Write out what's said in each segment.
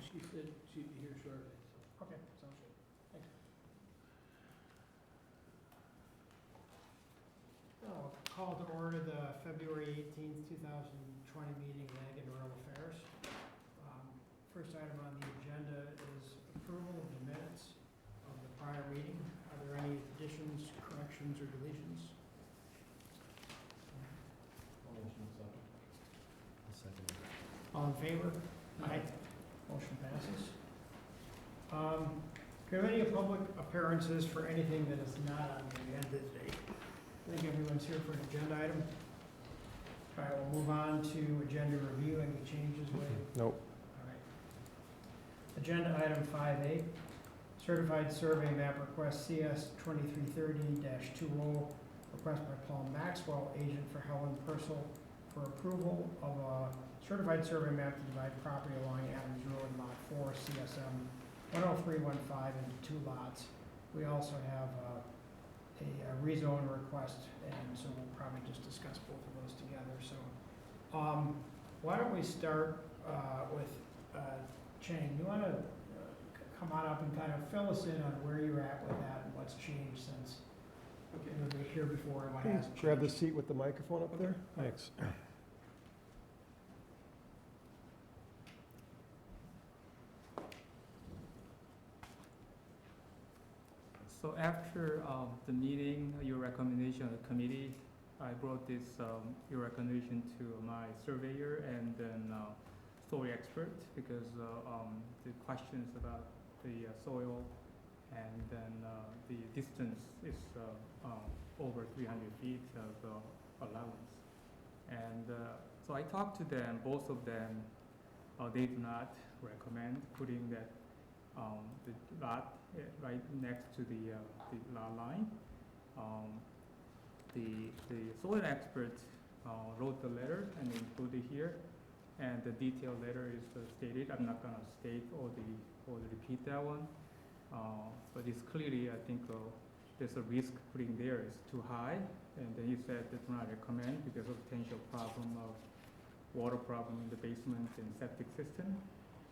She said she'd be here shortly, so. Okay, sounds good. Thank you. I'll call to order the February 18th, 2020 meeting of Ag and Rural Affairs. First item on the agenda is approval of the minutes of the prior meeting. Are there any additions, corrections, or deletions? I'll second it. All in favor? Aye. Motion passes. Do we have any public appearances for anything that is not on the agenda today? I think everyone's here for an agenda item. All right, we'll move on to agenda review. Any changes, Wade? Nope. All right. Agenda item 5A, certified survey map request CS 2330-20, request by Paul Maxwell, agent for Helen Purcell, for approval of a certified survey map to divide property along Adams Road, Lot 4, CSM 10315 into two lots. We also have a rezone request, and so we'll probably just discuss both of those together. So why don't we start with Chang? You want to come on up and kind of fill us in on where you're at with that and what's changed since you were here before and what hasn't changed? Grab the seat with the microphone up there. Thanks. So after the meeting, your recommendation of the committee, I brought this your recommendation to my surveyor and then soil expert because the questions about the soil and then the distance is over 300 feet of allowance. And so I talked to them, both of them, they do not recommend putting that the lot right next to the lot line. The soil expert wrote the letter and included here, and the detailed letter is stated. I'm not going to state or repeat that one, but it's clearly, I think, there's a risk putting there is too high, and then he said they do not recommend because of potential problem of water problem in the basement and septic system.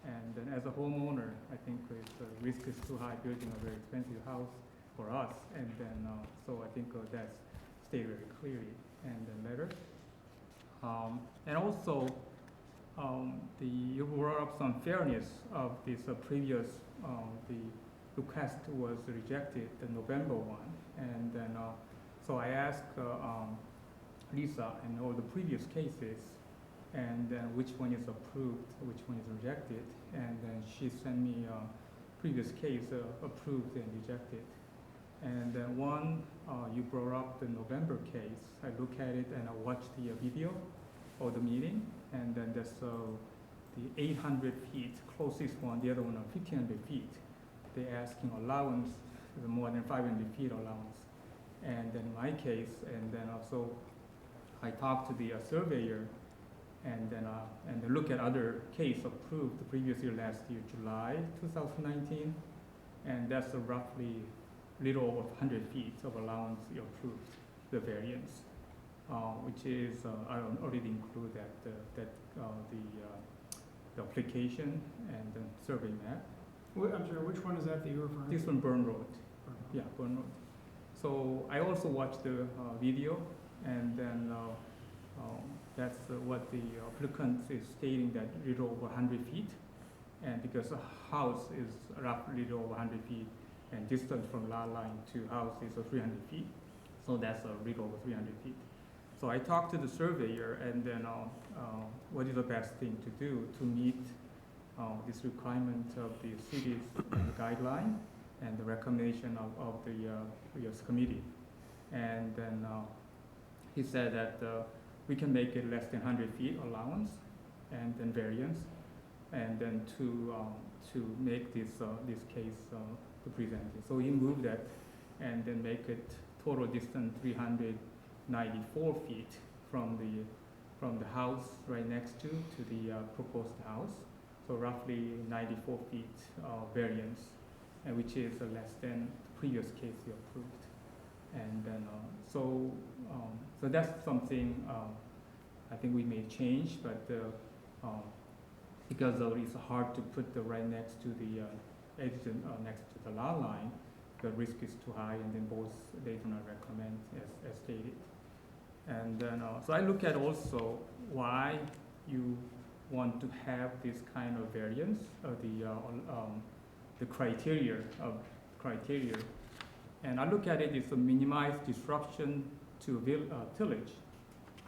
And then as a homeowner, I think the risk is too high building a very expensive house for us. And then, so I think that's stated very clearly in the letter. And also, you brought up some fairness of this previous, the request was rejected, the November one. And then, so I asked Lisa in all the previous cases, and then which one is approved, which one is rejected, and then she sent me a previous case approved and rejected. And then one, you brought up the November case. I look at it and I watched the video of the meeting, and then that's the 800 feet, closest one, the other one 1,500 feet. They're asking allowance, more than 500 feet allowance. And then my case, and then also I talked to the surveyor, and then look at other case approved the previous year, last year, July 2019, and that's a roughly little over 100 feet of allowance approved, the variance, which is I already include that the application and the survey map. I'm sorry, which one is that you're referring to? This one, Burn Road. Yeah, Burn Road. So I also watched the video, and then that's what the applicant is stating, that little over 100 feet. And because the house is roughly little over 100 feet, and distance from lot line to house is 300 feet. So that's a little over 300 feet. So I talked to the surveyor, and then what is the best thing to do to meet this requirement of the city's guideline and the recommendation of the US committee. And then he said that we can make it less than 100 feet allowance and then variance, and then to make this case to present it. So he moved that and then make it total distance 394 feet from the house right next to the proposed house. So roughly 94 feet variance, and which is less than the previous case he approved. And then so that's something I think we may change, but because it's hard to put the right next to the adjacent, next to the lot line. The risk is too high, and then both they do not recommend as stated. And then, so I look at also why you want to have this kind of variance of the criteria. And I look at it as a minimize disruption to tillage.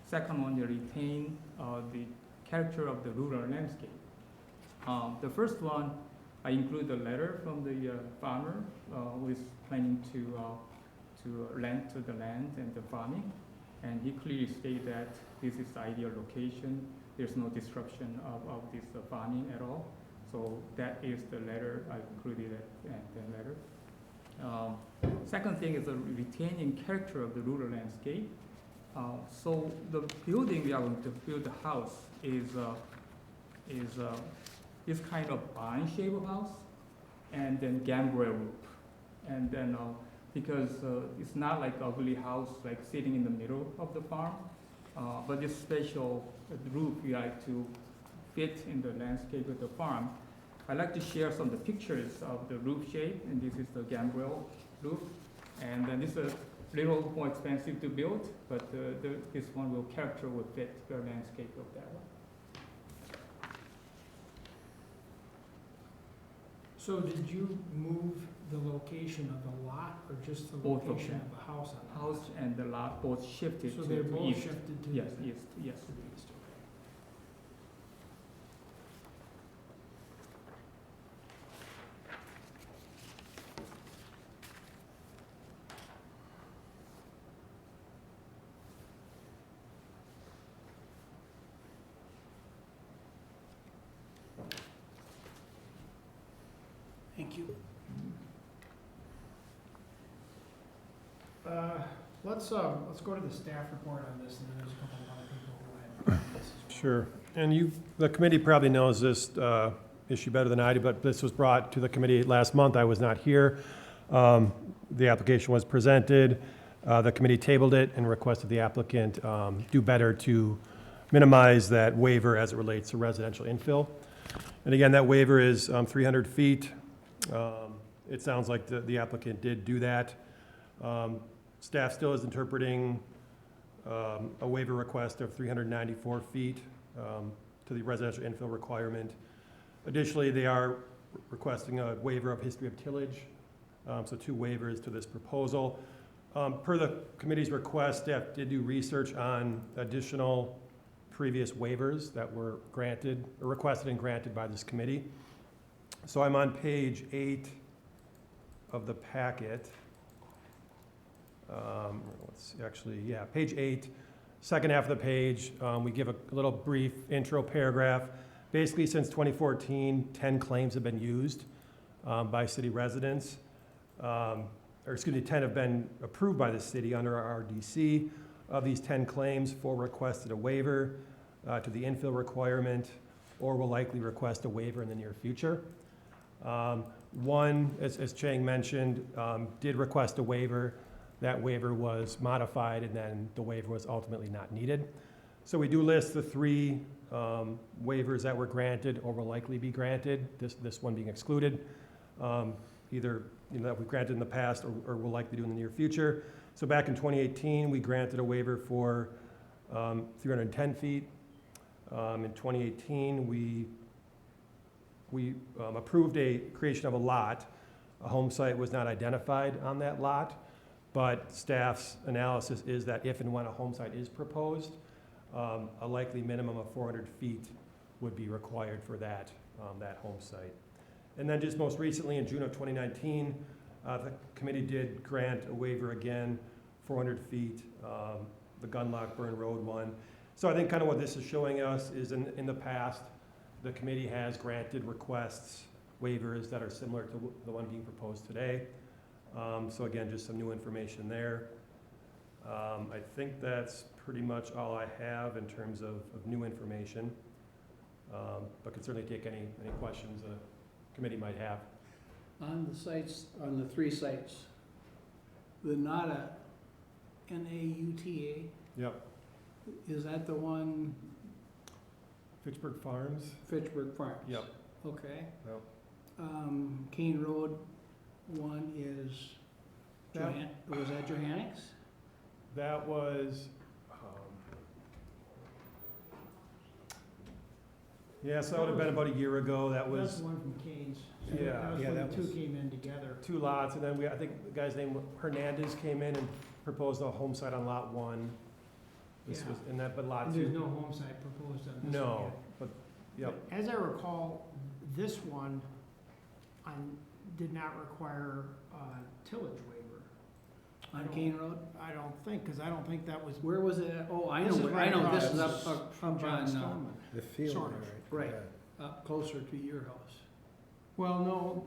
Second one, you retain the character of the rural landscape. The first one, I include a letter from the farmer who is planning to rent to the land and the farming. And he clearly stated that this is the ideal location. There's no disruption of this farming at all. So that is the letter, I included in the letter. Second thing is the retaining character of the rural landscape. So the building we are going to build the house is this kind of barn-shaped house, and then gambrel roof. And then because it's not like ugly house like sitting in the middle of the farm, but this special roof we like to fit in the landscape of the farm. I like to share some of the pictures of the roof shape, and this is the gambrel roof. And then this is a little more expensive to build, but this one will fit the landscape of that one. So did you move the location of the lot or just the Both of location them. of the house on the House and the lot both shifted So to they're the both east. shifted to Yes, the east, yes. to the east, okay. Thank you. Let's go to the staff report on this, and then there's a couple of other people who had this as well. Sure. And the committee probably knows this issue better than I do, but this was brought to the committee last month. I was not here. The application was presented. The committee tabled it and requested the applicant do better to minimize that waiver as it relates to residential infill. And again, that waiver is 300 feet. It sounds like the applicant did do that. Staff still is interpreting a waiver request of 394 feet to the residential infill requirement. Additionally, they are requesting a waiver of history of tillage, so 2 waivers to this proposal. Per the committee's request, staff did do research on additional previous waivers that were granted, or requested and granted by this committee. So I'm on page 8 of the packet. Page 8, second half of the page, we give a little brief intro paragraph. Basically, since 2014, 10 claims have been used by city residents. 10 have been approved by the city under our RDC. Of these 10 claims, 4 requested a waiver to the infill requirement, or will likely request a waiver in the near future. One, as Chang mentioned, did request a waiver. That waiver was modified, and then the waiver was ultimately not needed. So we do list the 3 waivers that were granted or will likely be granted, this one being excluded, either that we granted in the past or will likely do in the near future. So back in 2018, we granted a waiver for 310 feet. In 2018, we approved a creation of a lot. A home site was not identified on that lot, but staff's analysis is that if and when a home site is proposed, a likely minimum of 400 feet would be required for that home site. And then just most recently, in June of 2019, the committee did grant a waiver again, 400 feet, the Gunlock Burn Road one. So I think kind of what this is showing us is in the past, the committee has granted requests, waivers that are similar to the one being proposed today. So again, just some new information there. I think that's pretty much all I have in terms of new information. But can certainly take any questions the committee might have. On the sites, on the 3 sites, the NAUTA, N-A-U-T-A, Yep. is that the one Fitchburg Farms? Fitchburg Farms. Yep. Okay. Yep. Kane Road one is, That- was that Johannix? That was, yeah, so that would have been about a year ago. That That's was the one from Kane's. Yeah. That was Yeah, when that the two was- came in together. 2 lots, and then I think the guy's name Hernandez came in and proposed a home site on lot 1. This Yeah. was, and that, but lot And 2. there's no home site proposed on this one No, yet. but, yep. But as I recall, this one did not require tillage waiver. On Kane Road? I don't think, because I don't think that was. Where was it at? Oh, I This know, is I know, right this is across up from on, John Stoneman. The field, Sort of. right. yeah. up closer to your house. Well, no,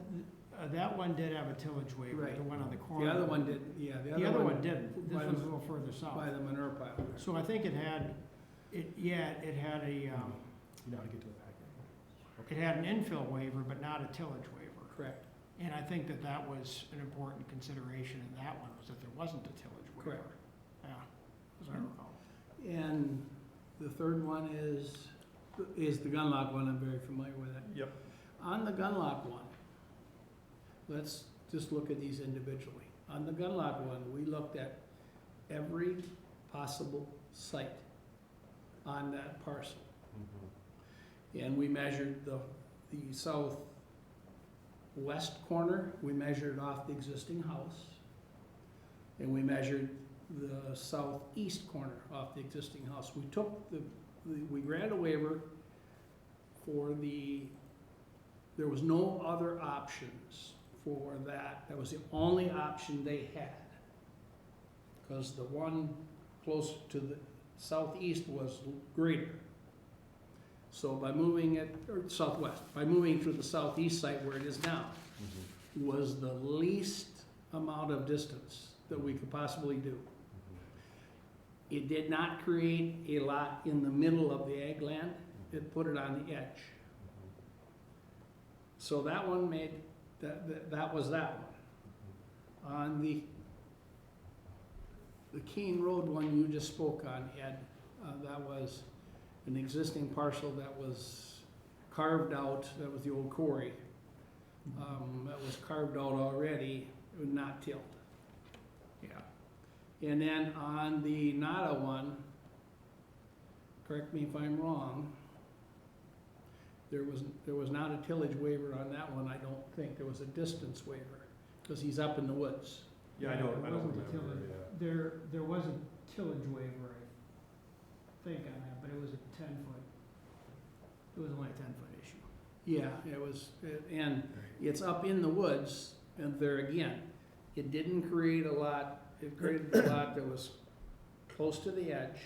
that one did have a tillage waiver, Right. the one on the corner. The other one did, yeah, The other one didn't. This by one's a the- little further south. by the manure pile. So I think it had a, You know how to get to the packet. it had an infill waiver, but not a tillage waiver. Correct. And I think that that was an important consideration in that one, was that there wasn't a tillage waiver. Correct. Yeah, as I recall. And the third one is the Gunlock one, I'm very familiar with it. Yep. On the Gunlock one, let's just look at these individually. On the Gunlock one, we looked at every possible site on that parcel. And we measured the southwest corner, we measured off the existing house. And we measured the southeast corner off the existing house. We took we granted a waiver for there was no other options for that. That was the only option they had. Because the one close to the southeast was greater. So by moving it, or southwest, by moving to the southeast site where it is now, was the least amount of distance that we could possibly do. It did not create a lot in the middle of the ag land, it put it on the edge. So that one made, that was that one. On the Keene Road one you just spoke on, Ed, that was an existing parcel that was carved out, that was the old quarry. That was carved out already, not tilled. Yeah. And then on the Nada one, correct me if I'm wrong, there was not a tillage waiver on that one, I don't think. There was a distance waiver, because he's up in the woods. Yeah, I Yeah, don't it remember, wasn't a tillage. yeah. There was a tillage waiver, I think, on that, but it was a 10-foot, it was only a 10-foot issue. Yeah, it was, and it's up in the woods, and there again, it didn't create a lot, it created a lot that was close to the edge,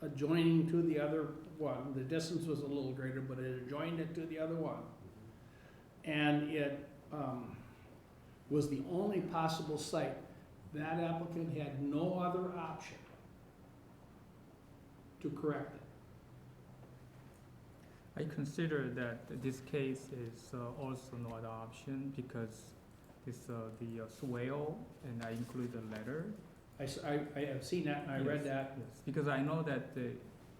adjoining to the other one. The distance was a little greater, but it adjoined it to the other one. And it was the only possible site. That applicant had no other option to correct it. I consider that this case is also not an option because it's the swale, and I include the letter. I have seen that, and I read Yes, that. Yes, because I know that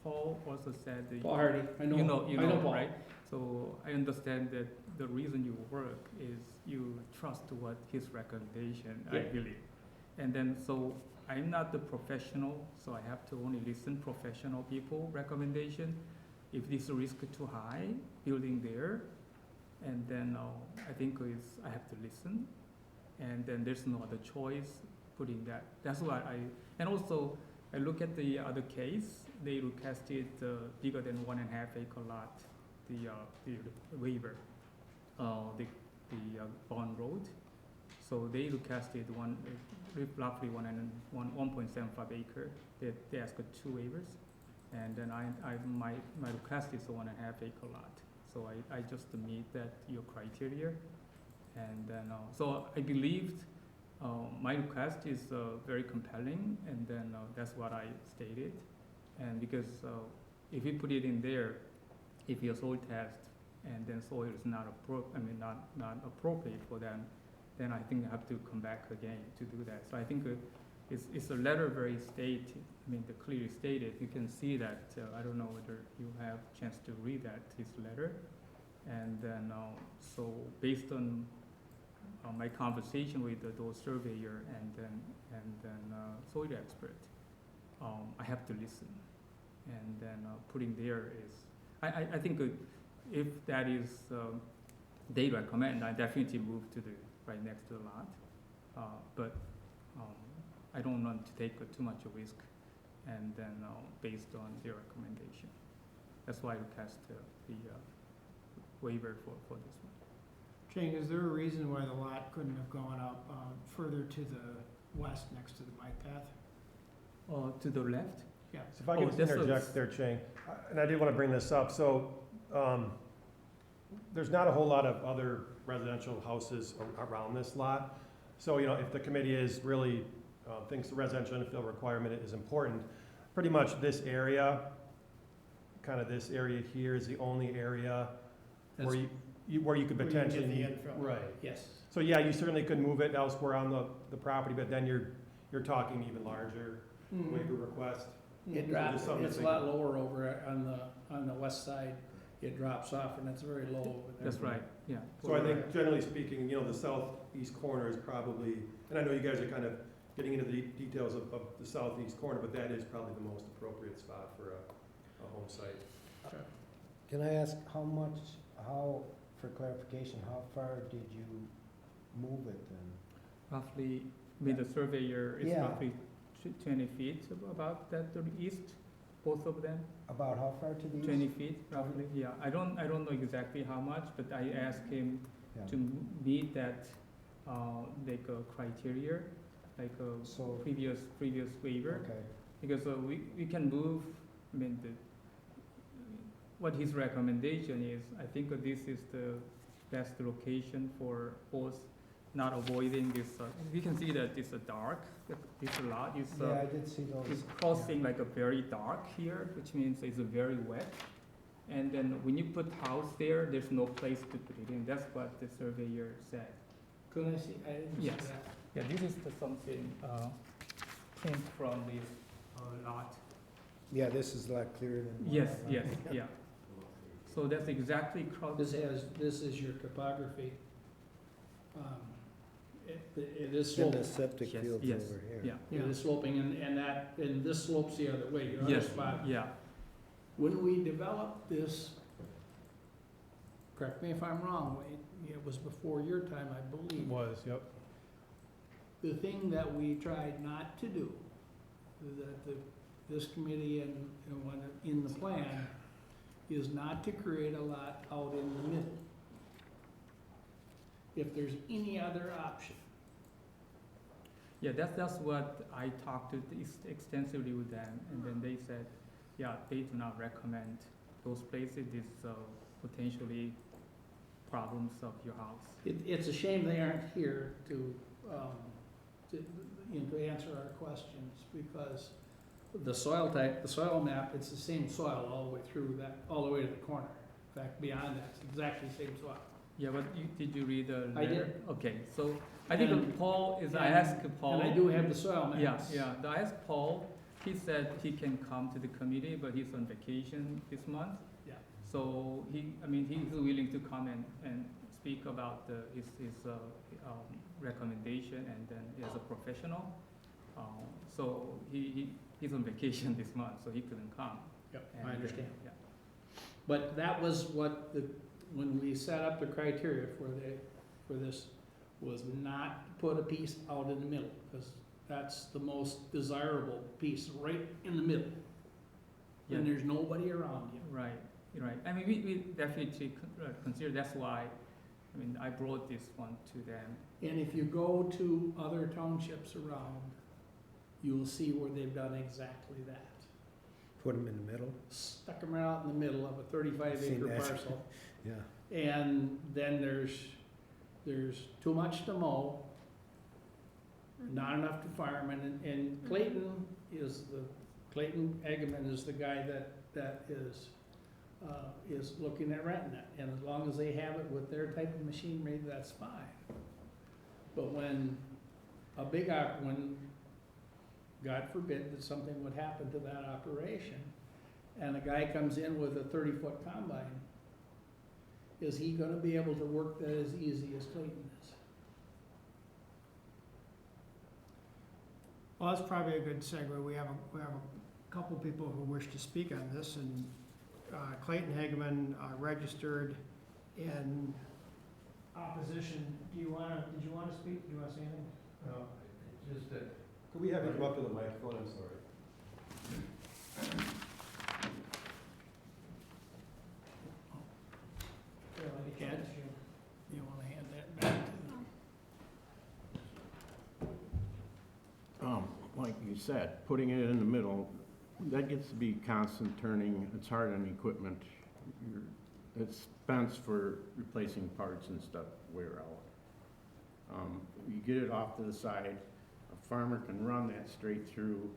Paul also said that Paul Hardy, I know, you know, I know Paul. right? So I understand that the reason you work is you trust what his recommendation, I Yeah. believe. And then, so I'm not the professional, so I have to only listen professional people recommendation. If this risk too high, building there, and then I think I have to listen. And then there's no other choice putting that. That's why and also I look at the other case, they requested bigger than 1.5 acre lot, the waiver, the Bond Road. So they requested roughly 1.75 acre. They asked 2 waivers, and then my request is a 1.5 acre lot. So I just meet that your criteria, and then so I believed my request is very compelling, and then that's what I stated. And because if you put it in there, if your soil test and then soil is not appropriate for them, then I think I have to come back again to do that. So I think it's a letter very stated, I mean, the clearly stated, you can see that, I don't know whether you have a chance to read that, his letter. And then, so based on my conversation with those surveyor and then soil expert, I have to listen. And then putting there is, I think if that is, they recommend, I definitely move to the right next to the lot. But I don't want to take too much risk, and then based on their recommendation. That's why I cast the waiver for this one. Chang, is there a reason why the lot couldn't have gone up further to the west next to the bike path? To the left? Yeah. So if I Oh, could this interject looks- there, Chang, and I did want to bring this up, so, there's not a whole lot of other residential houses around this lot. So, if the committee is really, thinks the residential infill requirement is important, pretty much this area, kind of this area here is the only area where That's- where you could Where you can get potentially. the infill. Right. Yes. So, yeah, you certainly could move it elsewhere on the property, but then you're talking even larger waiver request. It drops, Just something to it's a think lot lower over on the west side. It drops off and it's very low over there. That's right, yeah. So I think generally speaking, the southeast corner is probably, and I know you guys are kind of getting into the details of the southeast corner, but that is probably the most appropriate spot for a home site. Can I ask for clarification, how far did you move it then? Roughly, with the surveyor, it's Yeah. roughly 20 feet about that to the east, both of them. About how far to the east? 20 feet roughly, yeah. I don't know exactly how much, but I asked him Yeah. to meet that, like a criteria, like a So, previous waiver. okay, Because we can move, I mean, what his recommendation is, I think this is the best location for both, not avoiding this, you can see that it's a dark, this lot is, yeah, I did see those. it's crossing like a very dark here, which means it's a very wet. And then when you put house there, there's no place to put it in, that's what the surveyor said. Could I see, I didn't see Yes. that. Yeah, this is the something, print from this, lot. Yeah, this is a lot clearer than. what Yes, I- yes, yeah. So that's exactly This is your topography. It is Then sloping, the septic Yes, field's yes, over here. yeah. it is sloping and this slopes the other way, your other Yes, spot. yeah, When we developed this, correct me if I'm wrong, Wade, it was before your time, I believe. Was, yep. The thing that we tried not to do, that this committee and when in the plan, is not to create a lot out in the middle. If there's any other option. yeah, that's what I talked to extensively with them, and then they said, yeah, they do not recommend those places, this potentially problems of your house. It's a shame they aren't here to answer our questions, because the soil type, the soil map, it's the same soil all the way through that, all the way to the corner. In fact, beyond that, it's exactly the same soil. Yeah, but did you read the letter? I did. Okay, so I think And- Paul is, I and- asked Paul. And I do have the soil Yeah, maps. yeah, I asked Paul, he said he can come to the committee, but he's on vacation this month. Yeah. So he's willing to come and speak about his recommendation, and then as a professional. So he's on vacation this month, so he couldn't come. Yep, And, I understand. Yeah. But that was what when we set up the criteria for this, was not to put a piece out in the middle, because that's the most desirable piece, right in the middle. And Yeah. there's nobody around you. Right, right. I mean, we definitely consider, that's why, I mean, I brought this one to them. And if you go to other townships around, you will see where they've done exactly that. Put them in the middle? Stuck them right out in the middle of a 35 Seen acre that. parcel. Yeah. And then there's too much to mow, not enough to farm, and Clayton Eggman is the guy that is looking at renting it, and as long as they have it with their type of machinery, that's fine. But when God forbid that something would happen to that operation, and a guy comes in with a 30-foot combine, is he gonna be able to work that as easy as Clayton is? Well, that's probably a good segue. We have a couple people who wish to speak on this, and Clayton Hageman registered in opposition. Did you wanna speak? Do you wanna say anything? No, just that. Could we have you come up to the microphone? I'm sorry. Ed, you wanna hand that back to Like you said, putting it in the middle, that gets to be constant turning, it's hard on equipment. Expense for replacing parts and stuff wear out. You get it off to the side, a farmer can run that straight through,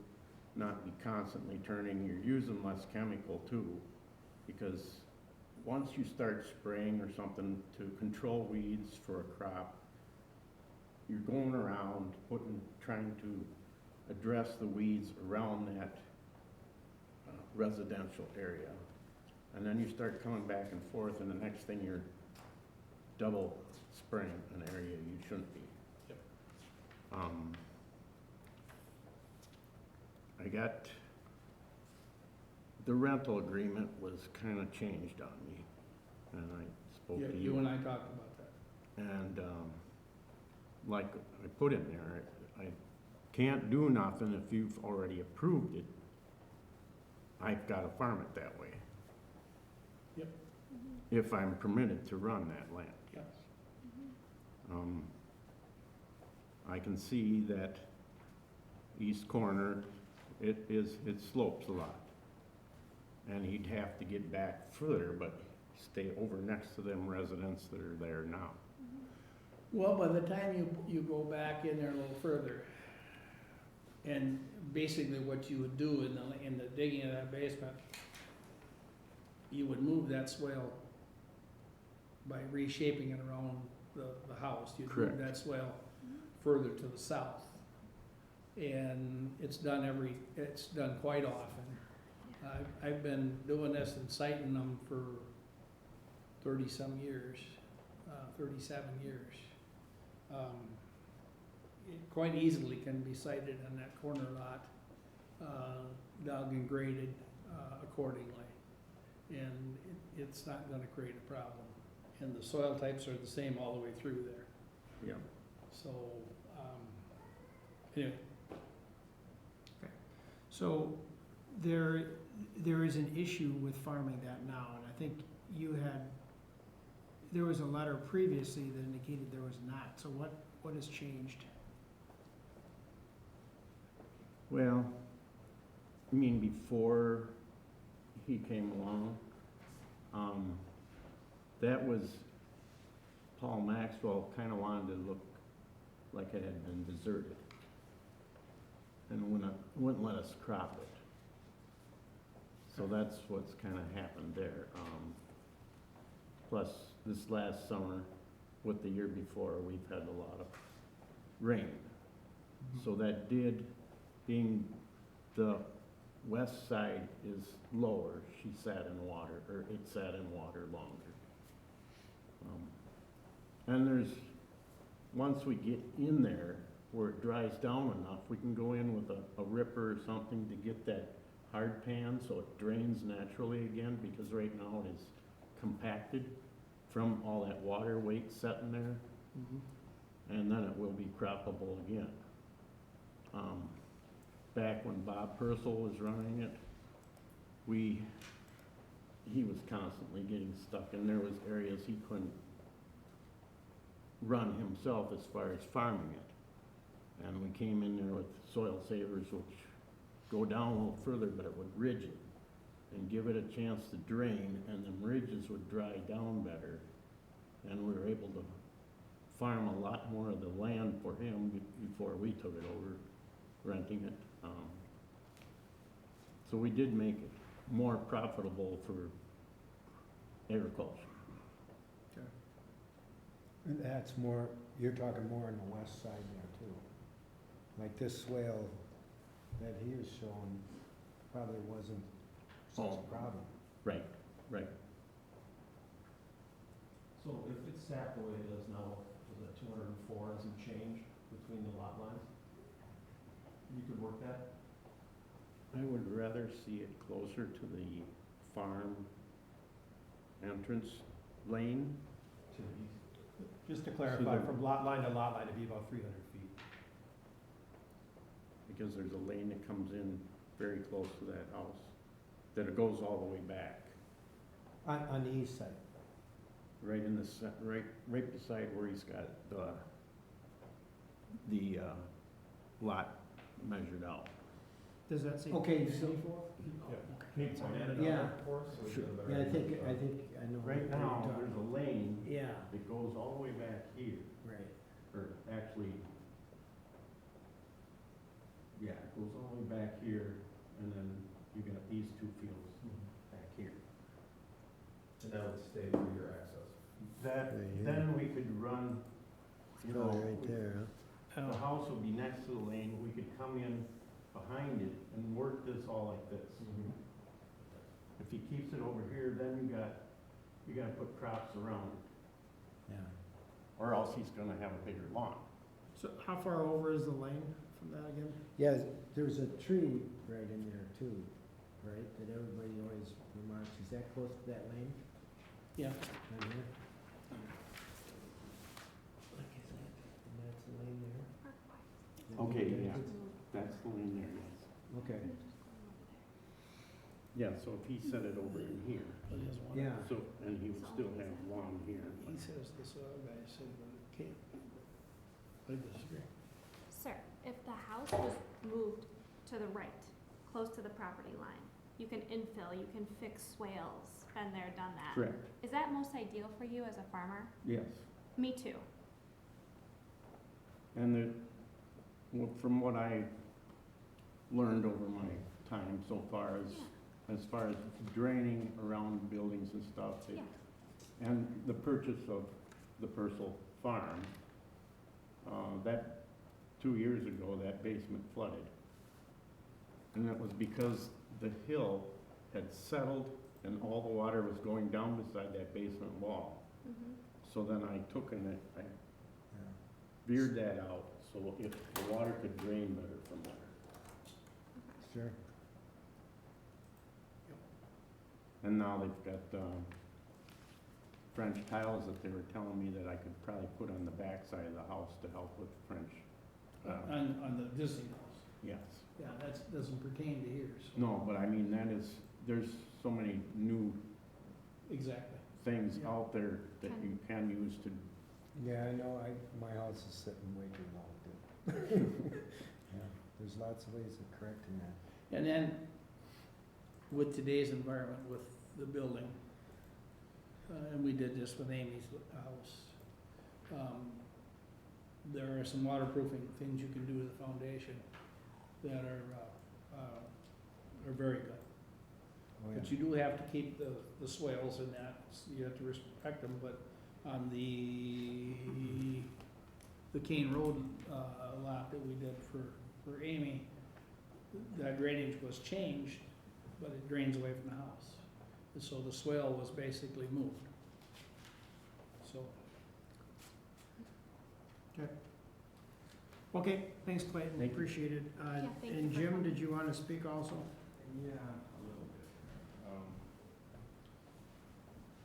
not be constantly turning, you're using less chemical too, because once you start spraying or something to control weeds for a crop, you're going around trying to address the weeds around that residential area. And then you start coming back and forth, and the next thing you're double spraying an area you shouldn't be. Yep. I got, the rental agreement was kind of changed on me, and I spoke you. to You and I talked about that. And like I put in there, I can't do nothing if you've already approved it. I've got to farm it that way. Yep. If I'm permitted to run that land. Yes. I can see that east corner, it slopes a lot. And he'd have to get back further, but stay over next to them residents that are there now. Well, by the time you go back in there a little further, and basically what you would do in the digging of that basement, you would move that swale by reshaping it around the house. You'd move Correct. that swale further to the south. And it's done quite often. I've been doing this and citing them for 30-some years, 37 years. It quite easily can be cited on that corner lot, dug and graded accordingly. And it's not gonna create a problem. And the soil types are the same all the way through there. Yeah. So, anyway, So there is an issue with farming that now, and I think there was a letter previously that indicated there was not. So what has changed? Well, I mean, before he came along, that was, Paul Maxwell kind of wanted to look like it had been deserted. And wouldn't let us crop it. So that's what's kind of happened there. Plus, this last summer, with the year before, we've had a lot of rain. So that being the west side is lower, it sat in water longer. And once we get in there, where it dries down enough, we can go in with a ripper or something to get that hard pan so it drains naturally again, because right now it is compacted from all that water weight sitting there, and then it will be croppable again. Back when Bob Purcell was running it, he was constantly getting stuck, and there was areas he couldn't run himself as far as farming it. And we came in there with soil savers, which go down a little further, but it would ridge it and give it a chance to drain, and the ridges would dry down better. And we were able to farm a lot more of the land for him before we took it over, renting it. So we did make it more profitable for agriculture. And that's more, you're talking more on the west side there too. Like this swale that he was showing probably wasn't such Oh. a problem. Right, right. So if it's sat the way it is now, is it 204 and some change between the lot lines? You could work that? I would rather see it closer to the farm entrance lane. To the east. Just to clarify, the- from lot line to lot line, it'd be about 300 feet. Because there's a lane that comes in very close to that house, that it goes all the way back, On the east side. right in the, right beside where he's got the lot measured out. Does that say? Okay, so- 24? Can you point at it? Yeah. For us, so we Sure. get a better Yeah, I idea. think, I know. Right what you're now, talking there's a about. lane Yeah, that goes all the way back here, right. or actually, yeah, it goes all the way back here, and then you got these two fields back here. And that would stay for your access. That, Right here. then we could run, you know, Probably right there, the house would be next to the lane, we could come in behind it and work this all like this. If he keeps it over here, then you gotta put crops around it, yeah. or else he's gonna have a bigger lawn. So how far over is the lane from that again? Yeah, there's a tree right in there too, right, that everybody always remarks, is that close to that lane? Yeah. Right here? And that's the lane there? Okay, yeah. That's the lane there, yes. Okay, Yeah, so if he set it over in here, But he doesn't want yeah. so, and he would still have lawn here. He says the soil guy said that it can't. I disagree. Sir, if the house was moved to the right, close to the property line, you can infill, you can fix swales, been there, done that. Correct, Is that most ideal for you as a farmer? yes. Me too. And from what I learned over my time so far, as far as draining around buildings and stuff, Yeah. and the purchase of the Purcell farm, that 2 years ago, that basement flooded. And that was because the hill had settled and all the water was going down beside that basement wall. Mhm. So then I took and I Yeah. veered that out, so if the water could drain better from there. Sure. And now they've got, French tiles that they were telling me that I could probably put on the back side of the house to help with French. On the existing house. Yes. Yeah, that doesn't pertain to here, so. No, but I mean, there's so many new Exactly. things Yeah. out there that you can use to, Yeah, I know, my house is sitting way too long too. Yeah, there's lots of ways of correcting that. And then, with today's environment, with the building, and we did this with Amy's house, there are some waterproofing things you can do to the foundation that are very good. Oh, But yeah. you do have to keep the swales in that, you have to respect them, but on the Kane Road, lot that we did for Amy, that drainage was changed, but it drains away from the house. And so the swale was basically moved. So, Okay, thanks Clayton, Thank you. appreciate it. Yeah, thank you And for Jim, coming. did you want to speak also? Yeah, a little bit.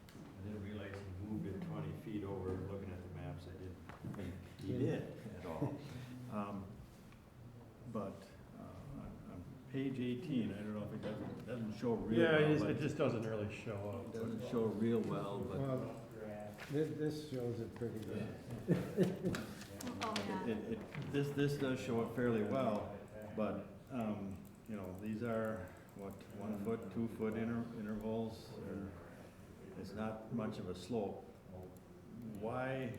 I didn't realize he moved it 20 feet over, looking at the maps, I didn't think he did at all. But on page 18, I don't know if it doesn't show real Yeah, well, but it just doesn't really show up. it doesn't show real well, but Well, this shows it pretty good. Oh, yeah. this does show it fairly well, but, you know, these are, what, 1 foot, 2 foot intervals, or it's not much of a slope. Why,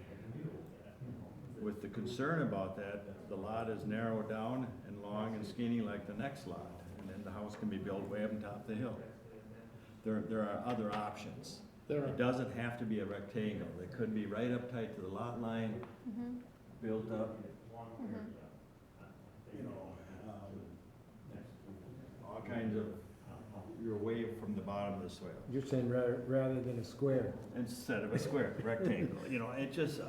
with the concern about that, the lot is narrowed down and long and skinny like the next lot, and then the house can be built way up on top of the hill. There are other options. there are, It doesn't have to be a rectangle, it could be right up tight to the lot line, Mhm. built up, Mhm. you know, kinds of, you're away from the bottom of the swale. You're saying rather than a square? Instead of a square, rectangle, it just,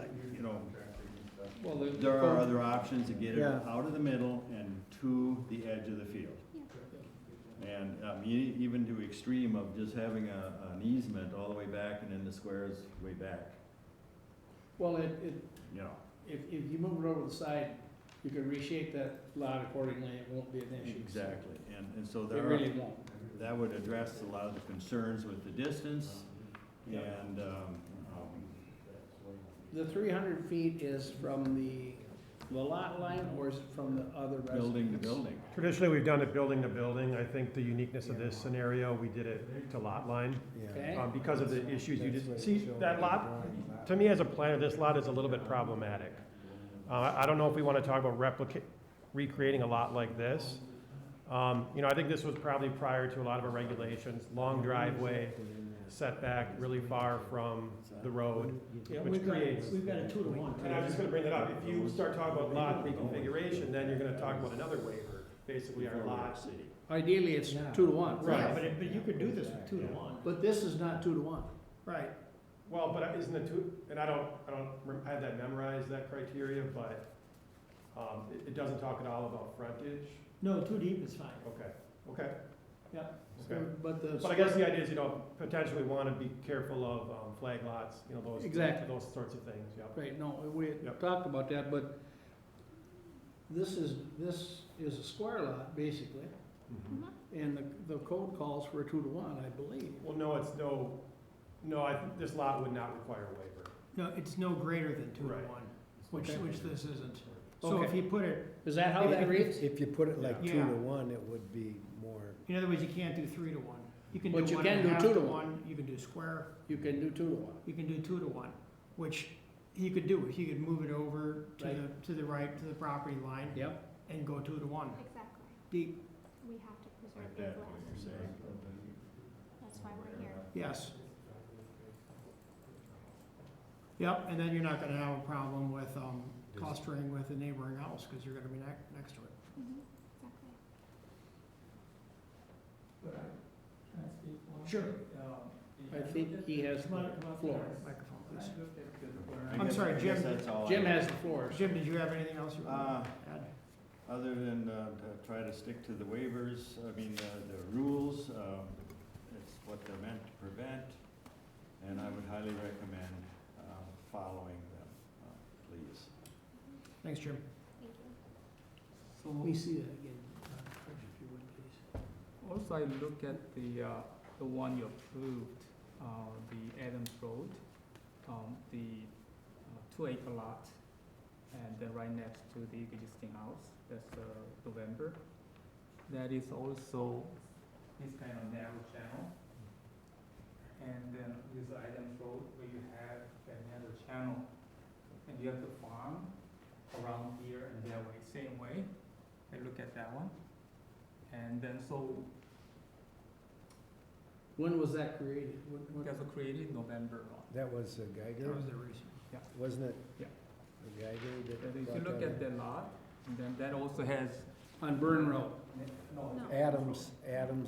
Well, the there are code- other options to get it Yeah. out of the middle and to the edge of the field. And, even to extreme of just having an easement all the way back and then the square is way back, Well, you know. if you move it over the side, you can reshape that lot accordingly, it won't be an issue. Exactly, and so It there are. really won't. That would address a lot of the concerns with the distance and, The 300 feet is from the lot line, or is it from the other residence? building to building. Traditionally, we've done it building to building. I think the uniqueness of this scenario, we did it to lot line. Okay. Because of the issues you That's just, what see, it showed that on lot, the drawing. to me as a planner, this lot is a little bit problematic. I don't know if we want to talk about recreating a lot like this. I think this was probably prior to a lot of our regulations, long driveway, setback really far from the road, Yeah, which creates. We've got a 2-to-1. And I was just gonna bring that up, if you start talking about lot reconfiguration, then you're gonna talk about another waiver, basically our lot. Ideally, it's Yeah. 2 to 1. Right. But you could do this with 2-to-1. But this is not 2 to 1. Right. Well, but isn't it two, and I don't have that memorized, that criteria, but, it doesn't talk at all about frontage. No, 2 deep is fine. Okay. Yeah. Okay. But the. But I guess the idea is, potentially wanna be careful of, flag lots, those. Exactly. Those sorts of things, yeah. Right, no, we had Yep. talked about that, but this is a square lot, basically, Mhm. and the code calls for a 2 to 1, I believe. Well, no, this lot would not require a waiver. No, it's no greater than 2-to-1, Right. which this isn't. So if Okay. you put it, Is that how that reads? If you put it like Yeah. 2-to-1, it would be more, in other words, you can't do 3-to-1. You can do But you 1.5 can do 2 to 1, you can do square, You can do 2 to 1. you can do 2-to-1, which he could do. He could move it over to the right, to the property line, Yep. and go 2-to-1. Exactly. Deep, We have to preserve Like these that, what you're lands. saying. That's why we're here. yes. Yep, and then you're not gonna have a problem with, clustering with the neighboring house, because you're gonna be next to it. Mhm, Exactly. Sure. I think he has the floor. Microphone, please. I I'm guess- sorry, I Jim. guess that's all I Jim have. has the floor. Jim, did you have anything else you wanted to add? Other than, to try to stick to the waivers, the rules, it's what they're meant to prevent, and I would highly recommend, following them, please. Thanks, Jim. Thank you. Let me see that again, Fred, if you would, please. Also, I look at the one you approved, the Adams Road, the 2-acre lot, and then right next to the existing house, that's November. That is also this kind of narrow channel. And then this Adams Road where you have that narrow channel, and you have the farm around here and that way, same way. I look at that one. And then so When was that created? it was created November on. that was That Geiger, was the reason. wasn't it? Yeah. The Geiger that And if you brought look that at in? the lot, and then that also has. On Burn Road. No. No. Adams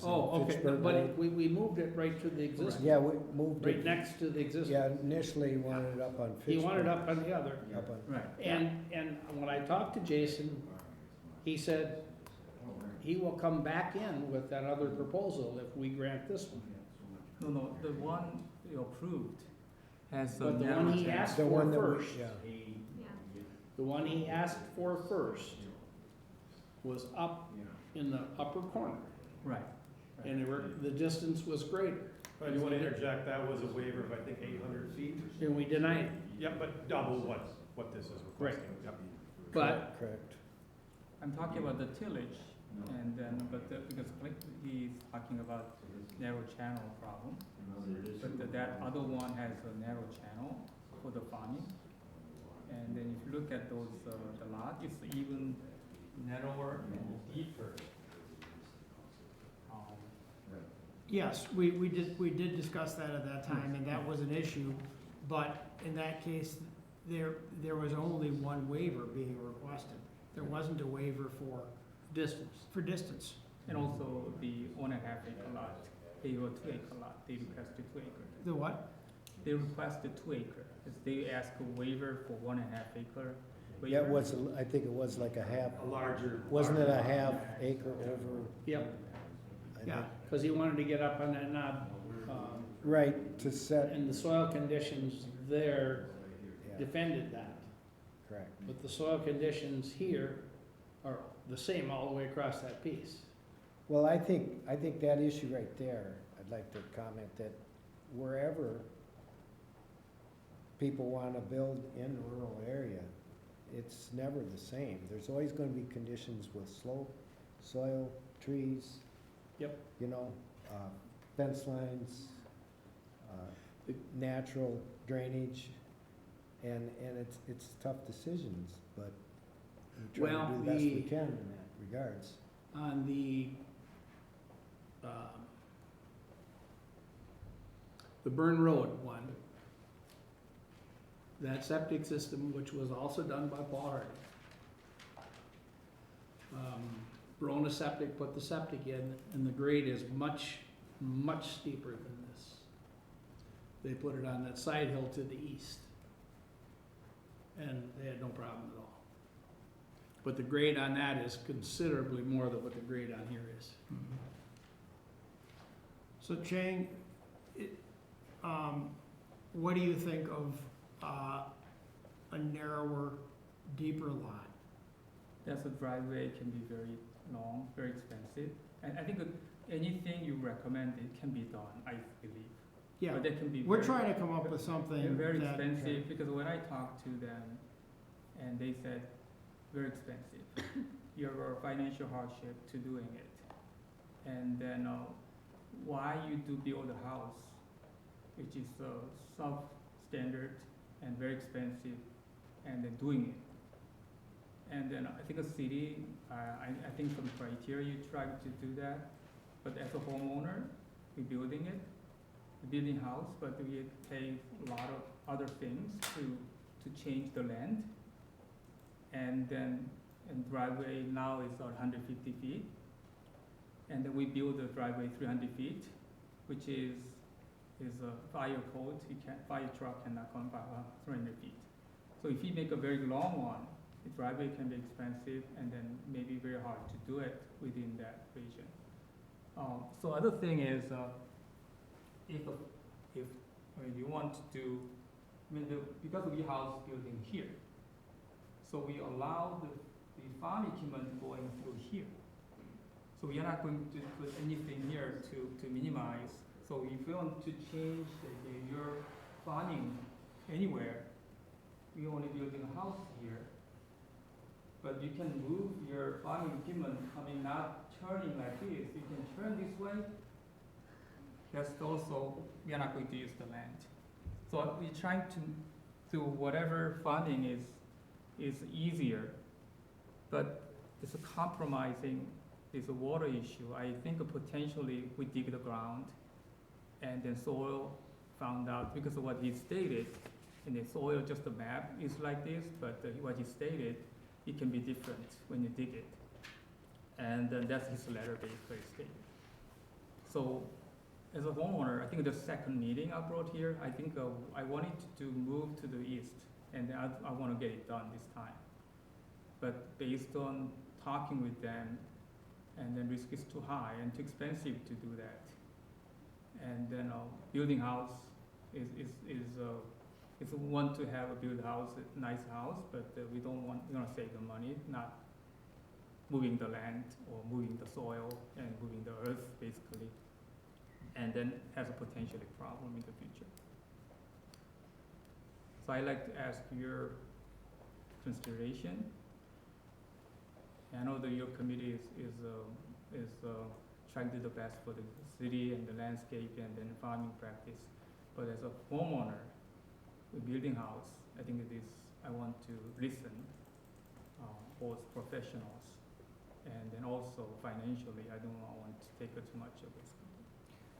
Oh, and okay, Fitchburg but Road. we moved it right to the existing, Yeah, we moved right it, next to the existing. yeah, initially he wanted it up on Fitchburg. He wanted up on the other. Up on, Right. And when I talked to Jason, he said he will come back in with that other proposal if we grant this one. No, the one you approved has a But the narrow one he channel. asked the for one that we, first, yeah, Yeah. the one he asked for first was up in the upper corner, Right. and the distance was greater, But I do wanna interject, that was a waiver of, I think, 800 feet. and we denied it. Yep, but double what this is requesting. Yep. But correct. I'm talking about the tillage, and then, because he's talking about narrow channel problem. But that other one has a narrow channel for the farming. And then if you look at those, the lot, it's even narrower and deeper. Yes, we did discuss that at that time, and that was an issue, but in that case, there was only one waiver being requested. There wasn't a waiver for distance. distance. And also the 1.5 acre lot, they were 2 acre lot, they requested 2 acre. The what? They requested 2 acre, they asked a waiver for 1.5 acre. Yeah, it was, I think it was like a half, A larger. wasn't it a half acre over? Yep, I yeah, think? because he wanted to get up on that knob, Right, to set, and the soil conditions there yeah, defended that. correct. But the soil conditions here are the same all the way across that piece. Well, I think that issue right there, I'd like to comment that wherever people want to build in a rural area, it's never the same. There's always going to be conditions with slope, soil, trees. Yep. You know, fence lines, natural drainage, and it's tough decisions, but we try Well, to do the best we the- can in that regards. On the Burn Road one, that septic system, which was also done by Paul Hardy. Verona Septic put the septic in, and the grade is much, much steeper than this. They put it on that side hill to the east, and they had no problem at all. But the grade on that is considerably more than what the grade on here is. So Chang, what do you think of a narrower, deeper lot? That's a driveway, can be very long, very expensive. And I think that anything you recommend, it can be done, I believe. Yeah, But that can be we're very- trying to come up with something They're very that- expensive, because when I talked to them, and they said, very expensive. You're a financial hardship to doing it. And then, why you do build a house, which is substandard and very expensive, and then doing it. And then I think a city, I think some criteria you try to do that, but as a homeowner, we're building it, we're building house, but we pay a lot of other things to change the land. And then, and driveway now is 150 feet. And then we build the driveway 300 feet, which is a fire code, fire truck cannot come by 300 feet. So if you make a very long one, the driveway can be expensive and then maybe very hard to do it within that region. So other thing is, if you want to do, because we house building here, so we allow the farm equipment going through here. So we are not going to put anything here to minimize. So if you want to change your farming anywhere, we only building a house here. But you can move your farming equipment, not turning like this. You can turn this way. That's also, we are not going to use the land. So we're trying to do whatever farming is easier, but it's a compromising, it's a water issue. I think potentially we dig the ground and then soil found out, because of what he stated, and the soil, just the map is like this, but what he stated, it can be different when you dig it. And then that's his letter basically stated. So as a homeowner, I think the second meeting I brought here, I think I wanted to move to the east, and I want to get it done this time. But based on talking with them, and then risk is too high and too expensive to do that. And then building house is want to have a build house, a nice house, but we don't want, we want to save the money, not moving the land or moving the soil and moving the earth basically, and then has a potentially problem in the future. So I like to ask your consideration. I know that your committee is trying to do the best for the city and the landscape and then farming practice, but as a homeowner, with building house, I think I want to listen, both professionals, and then also financially, I don't want to take too much of risk.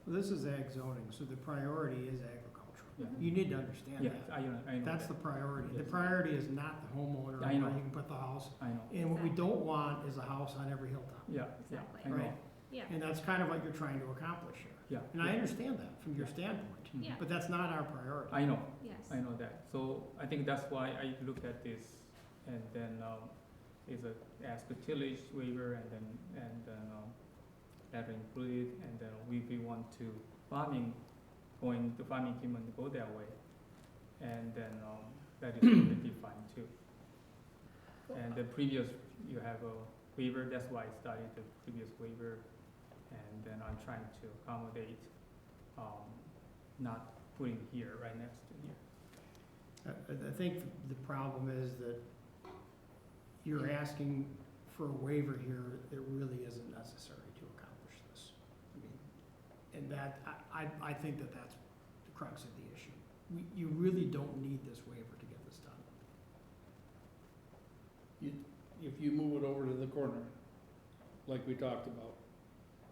Well, this is ag zoning, so the priority is agricultural. Yeah. You need to understand Yeah, that. I know That's the that. priority. The Yes. priority is not the homeowner, I where know. you can put the house. I know. And what we don't want is a house on every hilltop. Yeah, Exactly. I know. Right. Yeah, And that's kind of what you're trying to accomplish here. Yeah. And I understand that from your standpoint, Mhm. yeah, but that's not our priority. I know, yes. I know that. So I think that's why I look at this and then, is a ask a tillage waiver and then, that included, and then we want to farming, the farming equipment go that way. And then, that is completely fine too. And the previous, you have a waiver, that's why I started the previous waiver. And then I'm trying to accommodate, not putting here, right next to here. I think the problem is that you're asking for a waiver here that really isn't necessary to accomplish this. I mean, and that, I think that that's the crux of the issue. You really don't need this waiver to get this done. If you move it over to the corner, like we talked about,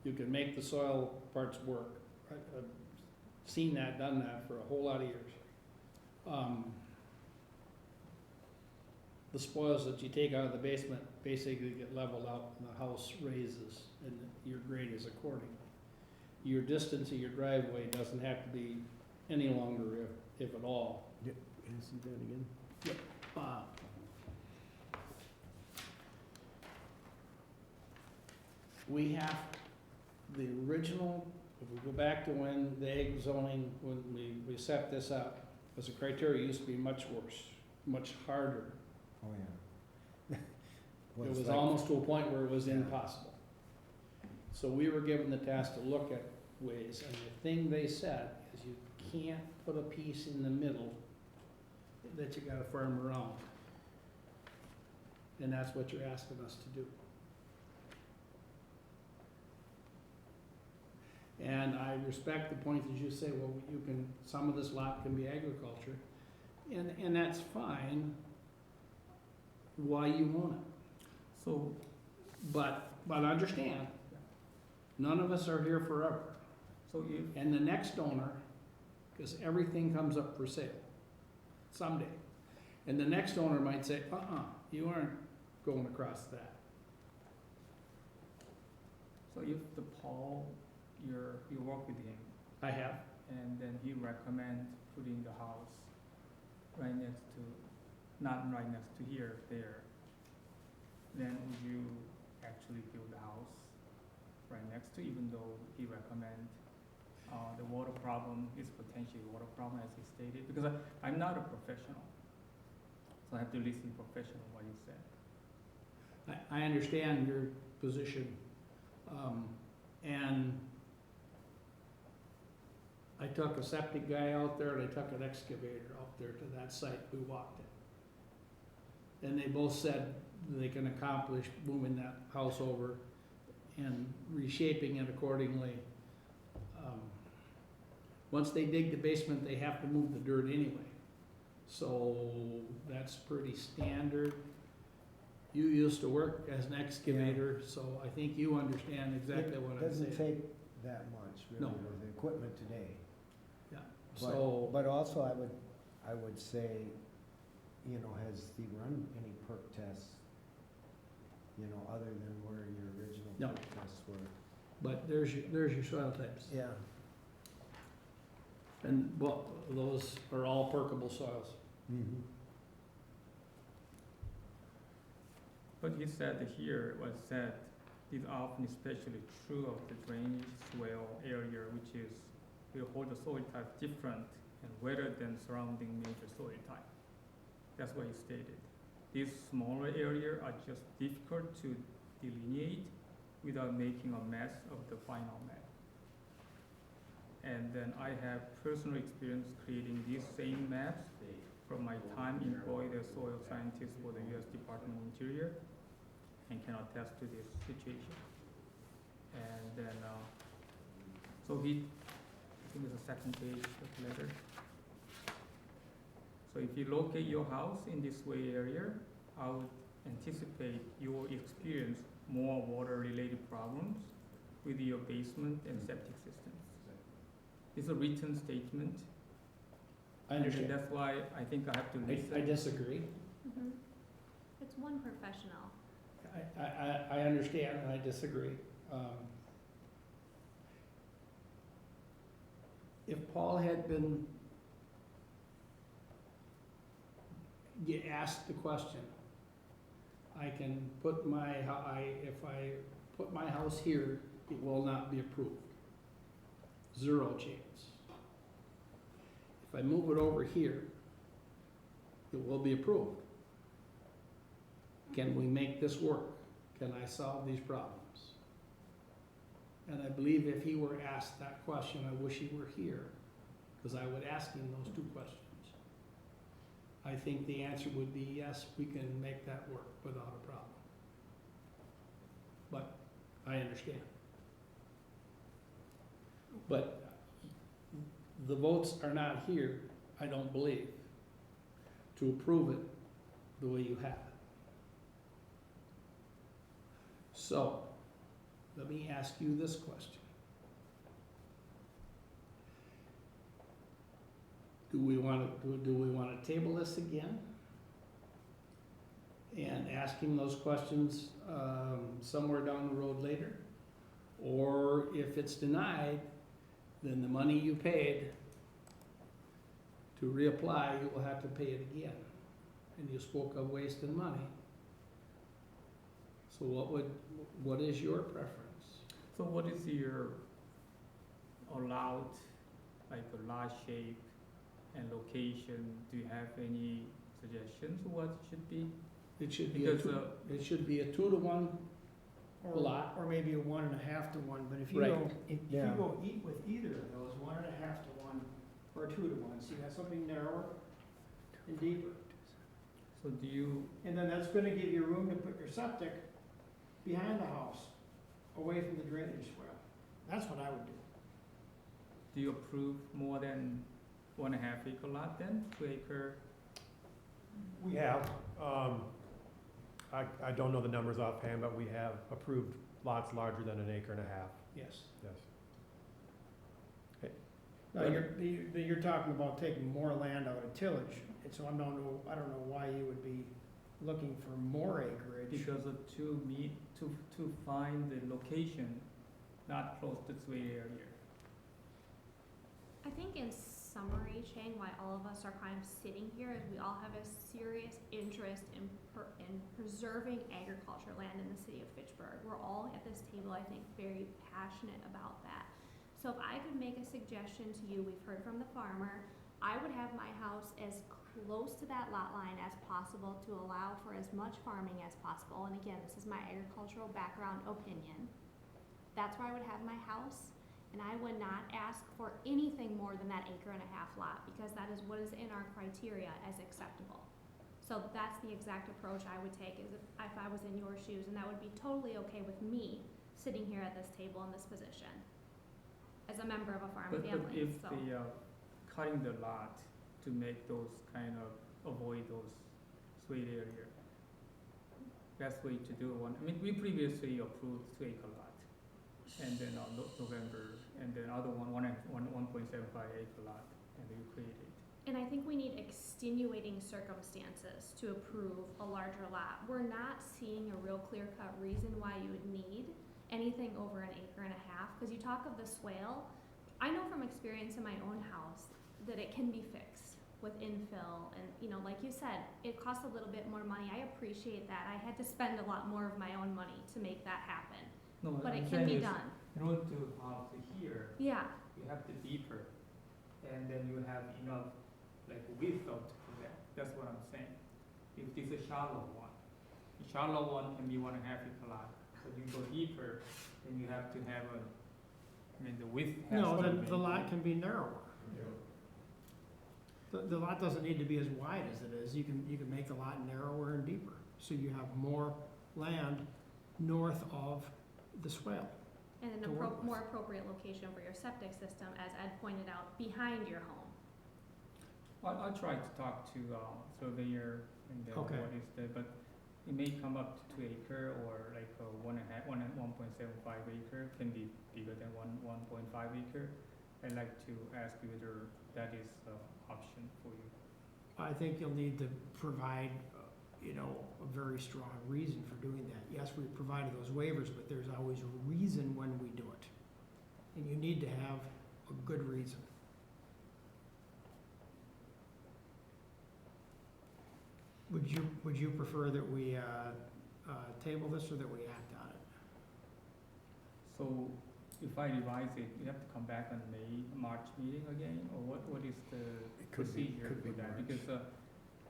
you can make the soil parts work. I've seen that, done that for a whole lot of years. The spoils that you take out of the basement basically get leveled out and the house raises and your grade is according. Your distance of your driveway doesn't have to be any longer if at all. Can I see that again? Uh, We have the original, if we go back to when the egg zoning, when we set this up, as a criteria, it used to be much worse, much harder. Oh, yeah. It was almost to a point where it was impossible. So we were given the task to look at ways, and the thing they said is you can't put a piece in the middle that you gotta farm around. And that's what you're asking us to do. And I respect the point that you say, well, you can, some of this lot can be agriculture, and that's fine. Why you want it? So, But understand, none of us are here forever. so if, And the next owner, because everything comes up for sale someday. And the next owner might say, you aren't going across that. so if the Paul, you work with him, I have. and then he recommend putting the house right next to, not right next to here, there, then would you actually build a house right next to, even though he recommend, the water problem is potentially water problem as he stated? Because I'm not a professional, so I have to listen professional what you said. I understand your position. And I took a septic guy out there and I took an excavator out there to that site. We walked it. And they both said they can accomplish moving that house over and reshaping it accordingly. Once they dig the basement, they have to move the dirt anyway. So that's pretty standard. You used to work as an excavator, so I think you understand exactly what I'm saying. It doesn't take that much, really, No. with the equipment today. Yeah, But- so, But also, I would say, you know, has he run any perk tests, you know, other than where your original No. perk tests were? but there's your soil types. Yeah. And, well, those are all perkable soils. Mm-hmm. But he said here was that is often especially true of the drainage swale area, which is, will hold the soil type different and wetter than surrounding major soil type. That's what he stated. These smaller areas are just difficult to delineate without making a mess of the final map. And then I have personal experience creating these same maps from my time employed as soil scientist for the U.S. Department of Interior, and can attest to this situation. And then, so I think it's the second page of the letter. So if you locate your house in this way area, I would anticipate you will experience more water-related problems with your basement and septic systems. It's a written statement. I And understand. that's why I think I have to listen. I disagree. Mhm. It's one professional. I understand and I disagree. if Paul had been get asked the question, I can put my, if I put my house here, it will not be approved. 0 chance. If I move it over here, it will be approved. Can we make this work? Can I solve these problems? And I believe if he were asked that question, I wish he were here, because I would ask him those 2 questions. I think the answer would be yes, we can make that work without a problem. But I understand. But the votes are not here, I don't believe, to approve it the way you have it. So, let me ask you this question. Do we want to table this again? And ask him those questions somewhere down the road later? Or if it's denied, then the money you paid to reapply, you will have to pay it again. And you spoke of wasting money. So what is your preference? So what is your allowed, like a lot shape and location? Do you have any suggestions what it should be? It should be it should be a 2 to 1 Or, lot. or maybe a 1.5 to 1, but if you Right. go, if you Yeah. go eat with either of those, 1.5 to 1 or 2 to 1, so you have something narrower and deeper. So do you, And then that's gonna give you room to put your septic behind the house, away from the drainage swale. That's what I would do. do you approve more than 1.5 acre lot then, 2 acre? We have, I don't know the numbers offhand, but we have approved lots larger than 1.5 acres. Yes. Yes. Now, you're talking about taking more land out of tillage, and so I don't know why you would be looking for more acreage. Because of to find the location, not close to Sway area. I think in summary, Chang, why all of us are kind of sitting here is we all have a serious interest in preserving agriculture land in the city of Fitchburg. We're all at this table, I think, very passionate about that. So if I could make a suggestion to you, we've heard from the farmer, I would have my house as close to that lot line as possible to allow for as much farming as possible. And again, this is my agricultural background opinion. That's where I would have my house. And I would not ask for anything more than that 1.5 acre lot, because that is what is in our criteria as acceptable. So that's the exact approach I would take, is if I was in your shoes, and that would be totally okay with me sitting here at this table in this position as a member of a farm But family, if so. the, cutting the lot to make those kind of, avoid those Sway area, best way to do one, I mean, we previously approved 2 acre lot. And then November, and then other 1.75 acre lot, and we created. And I think we need extenuating circumstances to approve a larger lot. We're not seeing a real clear-cut reason why you would need anything over 1.5 acres, because you talk of the swale. I know from experience in my own house that it can be fixed with infill, and like you said, it costs a little bit more money. I appreciate that. I had to spend a lot more of my own money to make that happen. No, But I'm it can saying be is, done. in order to have to here, Yeah, you have to deeper, and then you have enough, like width of that. That's what I'm saying. If this is a shallow one, the shallow one can be 1.5 acre lot, but you go deeper, then you have to have the width has No, to the be- lot can be narrower. The lot doesn't need to be as wide as it is. You can make the lot narrower and deeper, so you have more land north of the swale. and an To work with. more appropriate location for your septic system, as Ed pointed out, behind your home. I'll try to talk to surveyor and then Okay. what is the, but it may come up to 2 acre or like 1.75 acre, can be bigger than 1.5 acre. I'd like to ask whether that is an option for you. I think you'll need to provide, a very strong reason for doing that. Yes, we provided those waivers, but there's always a reason when we do it. And you need to have a good reason. Would you prefer that we table this or that we act on it? So if I revise it, you have to come back on March meeting again, or what is the procedure for that? Because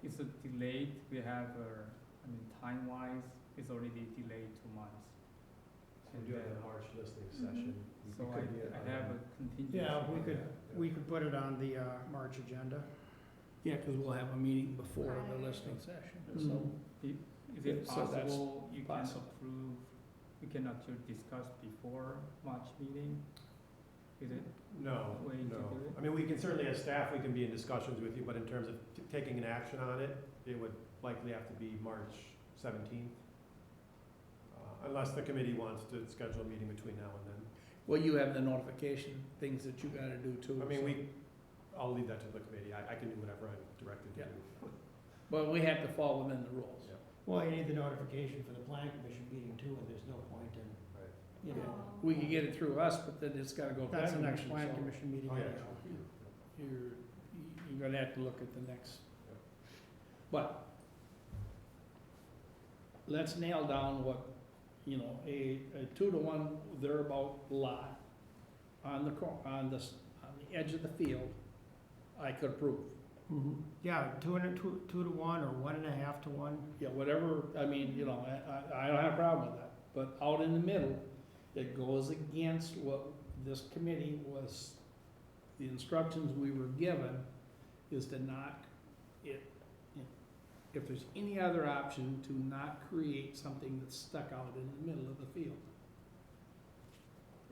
it's a delayed, we have, time-wise, it's already delayed 2 months. We do have a March listening session. So It could be I have a contingency. Yeah, for we could put it on the March agenda. Yeah, because we'll have a meeting before the Right. listening session, Mhm. so. Is Yeah, it so that's possible you can possible. approve, we can actually discuss before March meeting? Is it No, a way to no. do it? I mean, we can certainly, as staff, we can be in discussions with you, but in terms of taking an action on it, it would likely have to be March 17th. Unless the committee wants to schedule a meeting between now and then. Well, you have the notification, things that you gotta do too. I mean, so- I'll leave that to the committee. I can do whatever I'm directed to Yeah. do. But we have to fall within the rules. Yeah. Well, you need the notification for the plan commission meeting too, and there's no point in, Right. you know. We can get it through us, but then it's gotta go. to That's the planning next commission, plan so commission meeting Oh, yeah, anyhow. sure. You're gonna have to look at the next. But let's nail down what, a 2-to-1 thereabout lot on on the edge of the field, I could approve. Yeah, 2-to-1 or 1.5-to-1. Yeah, whatever, I mean, I don't have a problem with that, but out in the middle, it goes against what this committee was, the instructions we were given is to not, if there's any other option, to not create something that's stuck out in the middle of the field.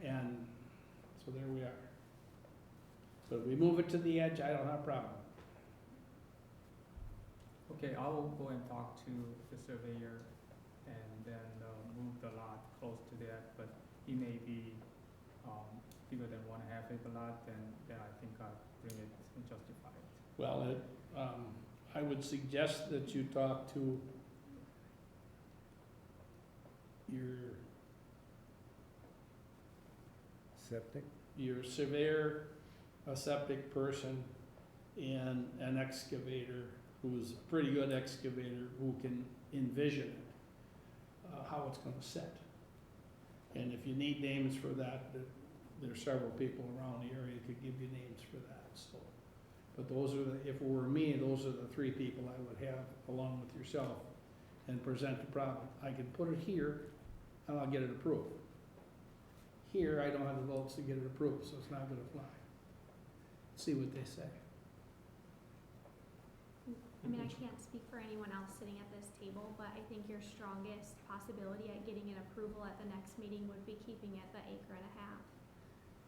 And so there we are. But if we move it to the edge, I don't have a problem. Okay, I will go and talk to the surveyor and then move the lot close to that, but it may be bigger than 1.5 acre lot, then I think I'll bring it and justify it. Well, I would suggest that you talk to Septic? your surveyor, a septic person, and an excavator who's a pretty good excavator who can envision it, how it's gonna sit. And if you need names for that, there are several people around the area who could give you names for that, so. But those are if it were me, those are the 3 people I would have along with yourself and present the problem. I can put it here and I'll get it approved. Here, I don't have the votes to get it approved, so it's not gonna fly. See what they say. I mean, I can't speak for anyone else sitting at this table, but I think your strongest possibility at getting an approval at the next meeting would be keeping it the 1.5 acres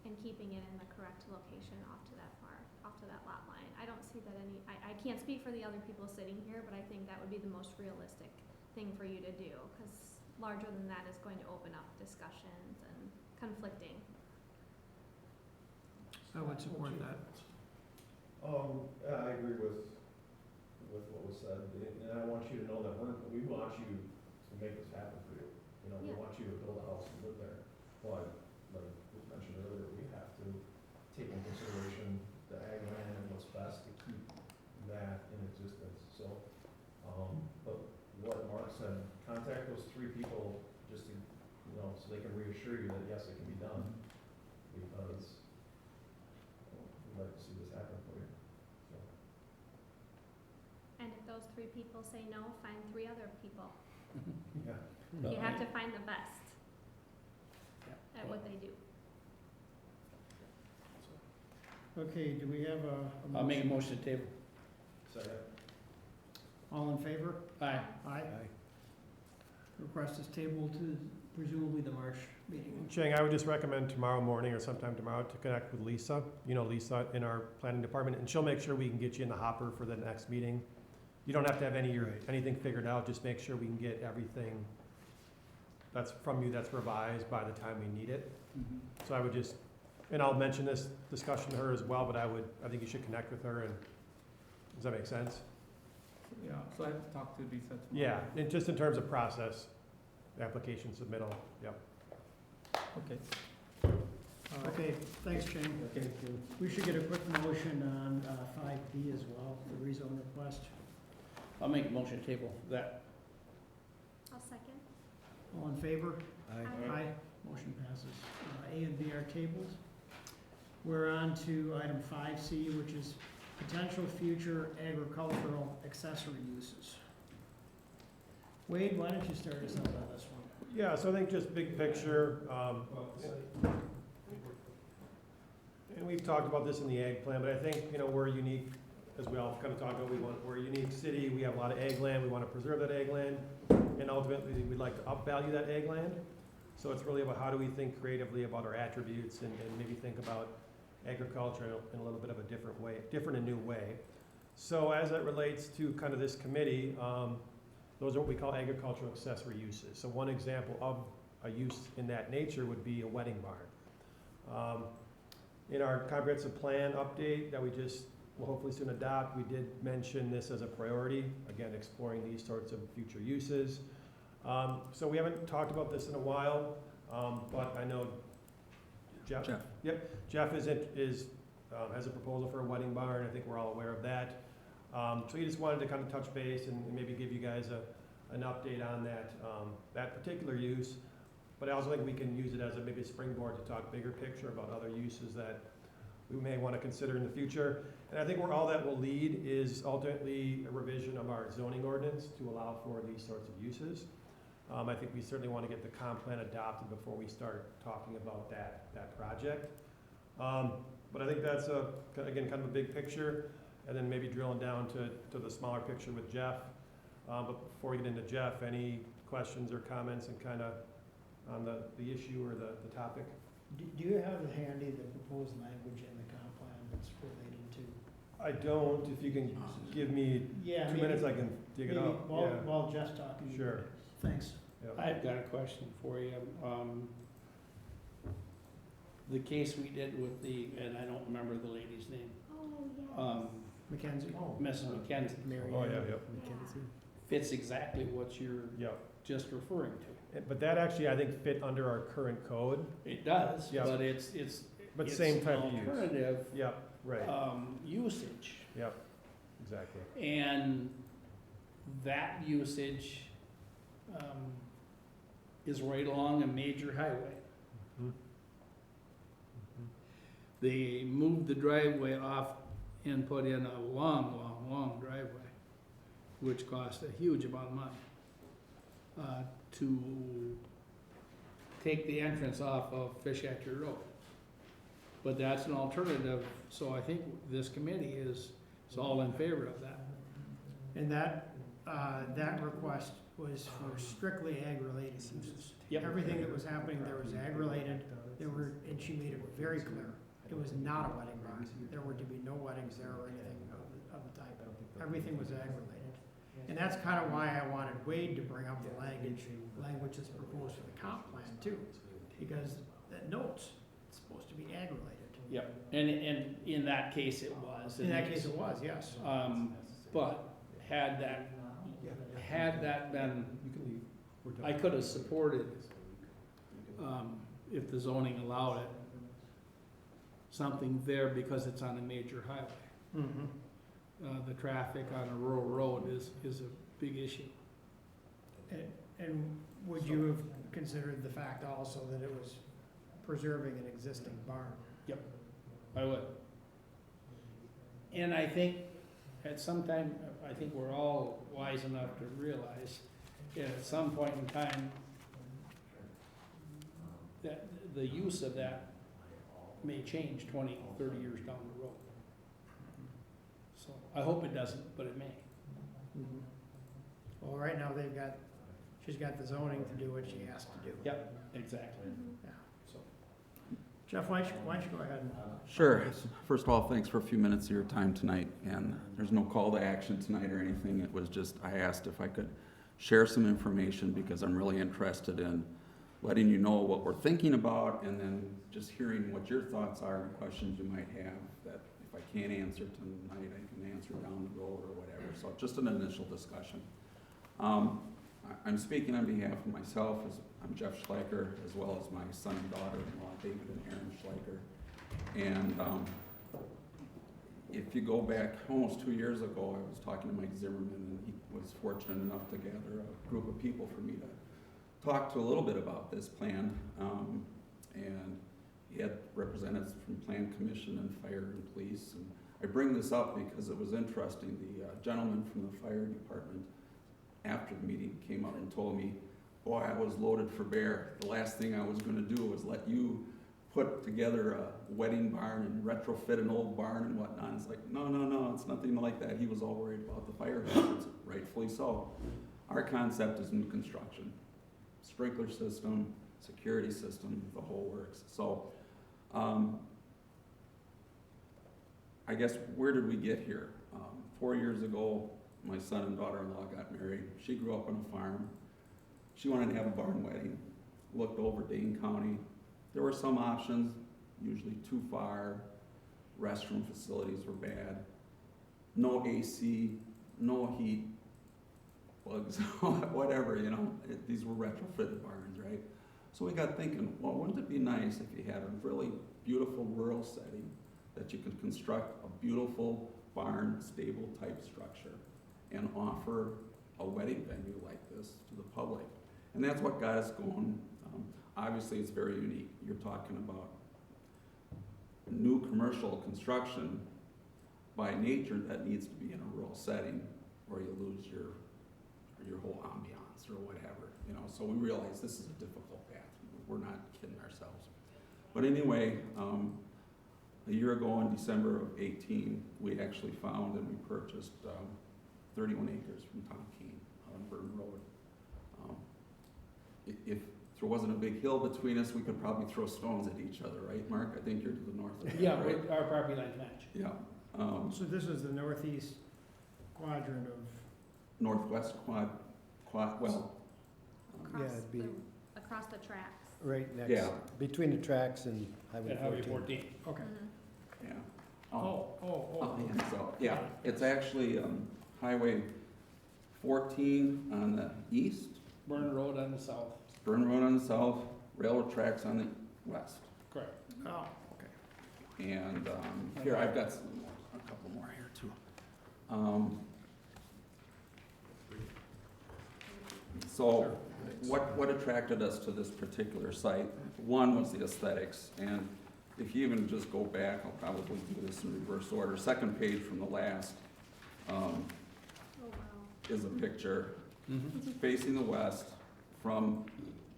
and keeping it in the correct location off to that lot line. I don't see that I can't speak for the other people sitting here, but I think that would be the most realistic thing for you to do, because larger than that is going to open up discussions and conflicting. I would support that. I agree with what was said, and I want you to know that we want you to make this happen for you. We Yeah. want you to build a house and live there, but, like was mentioned earlier, we have to take in consideration the ag land and what's best to keep that in existence, so, but what Mark said, contact those 3 people just to, so they can reassure you that yes, it can be done, because we'd like to see this happen for you, so. And if those 3 people say no, find 3 other people. Yeah. You have to find the best Yeah. at what they do. Okay, do we have a I'll make a motion to table. Second. All in favor? Aye. Aye. Request is tabled to presumably the March meeting. Chang, I would just recommend tomorrow morning or sometime tomorrow to connect with Lisa, Lisa in our planning department, and she'll make sure we can get you in the hopper for the next meeting. You don't have to have anything figured out, just make sure we can get everything that's from you that's revised by the time we need it. So I would just, and I'll mention this discussion to her as well, but I think you should connect with her, and, does that make sense? Yeah, so I have to talk to Lisa tomorrow. Yeah, and just in terms of process, application submittal, yep. Okay. Okay, thanks, Shane. Okay. We should get a quick motion on 5B as well, the rezone request. I'll make a motion to table that. I'll second. All in favor? I, Aye. Motion passes. A and B are tabled. We're on to item 5C, which is potential future agricultural accessory uses. Wade, why don't you start us out on this one? Yeah, so I think just big picture, and we've talked about this in the ag plan, but I think, you know, we're unique, as we all kind of talked about, we're a unique city, we have a lot of ag land, we want to preserve that ag land, and ultimately, we'd like to upvalue that ag land. So it's really about how do we think creatively about our attributes and maybe think about agriculture in a little bit of a different way, different and new way. So as it relates to kind of this committee, those are what we call agricultural accessory uses. So one example of a use in that nature would be a wedding barn. In our comprehensive plan update that we just will hopefully soon adopt, we did mention this as a priority, again, exploring these sorts of future uses. So we haven't talked about this in a while, but I know Jeff. Yep, Jeff has a proposal for a wedding barn. I think we're all aware of that. So he just wanted to kind of touch base and maybe give you guys an update on that particular use. But I also think we can use it as maybe a springboard to talk bigger picture about other uses that we may want to consider in the future. And I think where all that will lead is ultimately a revision of our zoning ordinance to allow for these sorts of uses. I think we certainly want to get the comp plan adopted before we start talking about that project. But I think that's again, kind of a big picture, and then maybe drilling down to the smaller picture with Jeff. But before we get into Jeff, any questions or comments and kind of on the issue or the topic? Do you have handy the proposed language in the comp plan that's related to? I don't. If you can give me 2 minutes, I can dig it up. While Jeff's talking. Sure. Thanks. Yep. I've got a question for you. The case we did with and I don't remember the lady's name, Oh, yes. Mackenzie? Mrs. McKenzie, Oh, yeah, yep. fits exactly what you're Yep. just referring to. But that actually, I think, fit under our current code, It does, Yep. but it's but it's same an type of use. alternative Yep, right, usage, yep, exactly. and that usage is right along a major highway. Mhm. They moved the driveway off and put in a long driveway, which cost a huge amount of money to take the entrance off of Fish Hatchery Road. But that's an alternative, so I think this committee is all in favor of that. And that request was for strictly ag-related uses. Yep. Everything that was happening there was ag-related. And she made it very clear, it was not a wedding barn. There were to be no weddings there or anything of the type. Everything was ag-related. And that's kind of why I wanted Wade to bring up the language that's proposed for the comp plan too, because that notes it's supposed to be ag-related. Yep, and in that case it was. In that case it was, yes. But had that been, You can leave. We're done. I could have supported, if the zoning allowed it, something there because it's on a major highway. The traffic on a rural road is a big issue. And would you have considered the fact also that it was preserving an existing barn? I would. And I think at some time, I think we're all wise enough to realize at some point in time that the use of that may change 20, 30 years down the road. So I hope it doesn't, but it may. Well, right now she's got the zoning to do what she has to do. Yep, exactly. Yeah. Jeff, why don't you go ahead and. Sure. First of all, thanks for a few minutes of your time tonight, and there's no call to action tonight or anything. It was just, I asked if I could share some information because I'm really interested in letting you know what we're thinking about and then just hearing what your thoughts are and questions you might have that if I can't answer tonight, I can answer down the road or whatever. So just an initial discussion. I'm speaking on behalf of myself, I'm Jeff Schleicher, as well as my son and daughter-in-law, David and Aaron Schleicher. And if you go back almost 2 years ago, I was talking to Mike Zimmerman, and he was fortunate enough to gather a group of people for me to talk to a little bit about this plan. And he had representatives from Plan Commission and Fire and Police. And I bring this up because it was interesting. The gentleman from the fire department, after the meeting, came up and told me, boy, I was loaded for bear. The last thing I was gonna do was let you put together a wedding barn and retrofit an old barn and whatnot. It's like, no, it's nothing like that. He was all worried about the fire hazards, rightfully so. Our concept is new construction. Sprinkler system, security system, the whole works. So, I guess, where did we get here? 4 years ago, my son and daughter-in-law got married. She grew up on a farm. She wanted to have a barn wedding. Looked over Dane County. There were some options, usually too far. Restroom facilities were bad. No AC, no heat, bugs, whatever, you know. These were retrofitted barns, right? So we got thinking, well, wouldn't it be nice if you had a really beautiful rural setting that you could construct a beautiful barn, stable type structure and offer a wedding venue like this to the public? And that's what got us going. Obviously, it's very unique. You're talking about new commercial construction. By nature, that needs to be in a rural setting or you lose your whole ambiance or whatever, you know. So we realize this is a difficult path. We're not kidding ourselves. But anyway, a year ago in December of 18, we actually found and we purchased 31 acres from Tom Keene on Burton Road. If there wasn't a big hill between us, we could probably throw stones at each other, right, Mark? I think you're to the north of that, Yeah, right? our property lines match. Yeah. So this is the northeast quadrant of, Northwest quad, well, Yeah, it'd be Across the tracks. right next, Yeah. between the tracks and Highway At Highway 14. 14. okay. yeah. Oh. So, yeah, it's actually Highway 14 on the east, Burn Road on the south. Burn Road on the south, railroad tracks on the west. Correct. Oh, okay. And here, I've got a couple more here too. So what attracted us to this particular site? One was the aesthetics, and if you even just go back, I'll probably do this in reverse order. Second page from the last Oh, wow. is a picture Mm-hmm. facing the west from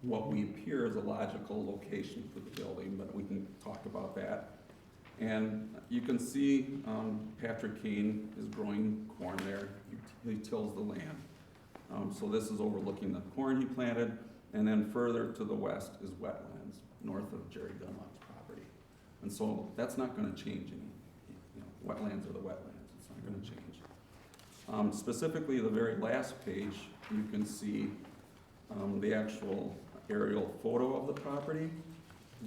what we appear as a logical location for the building, but we can talk about that. And you can see Patrick Keene is growing corn there. He tills the land. So this is overlooking the corn he planted, and then further to the west is wetlands, north of Jerry Dunlop's property. And so that's not gonna change any, you know, wetlands are the wetlands, it's not gonna change. Specifically, the very last page, you can see the actual aerial photo of the property.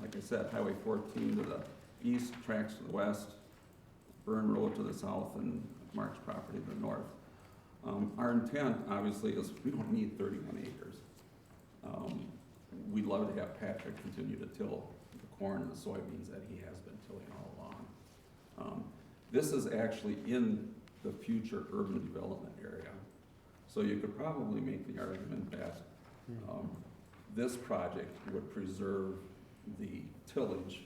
Like I said, Highway 14 to the east, tracks to the west, Burn Road to the south, and Mark's property to the north. Our intent, obviously, is we don't need 31 acres. We'd love to have Patrick continue to till the corn and the soybeans that he has been tilling all along. This is actually in the future urban development area. So you could probably make the argument that this project would preserve the tillage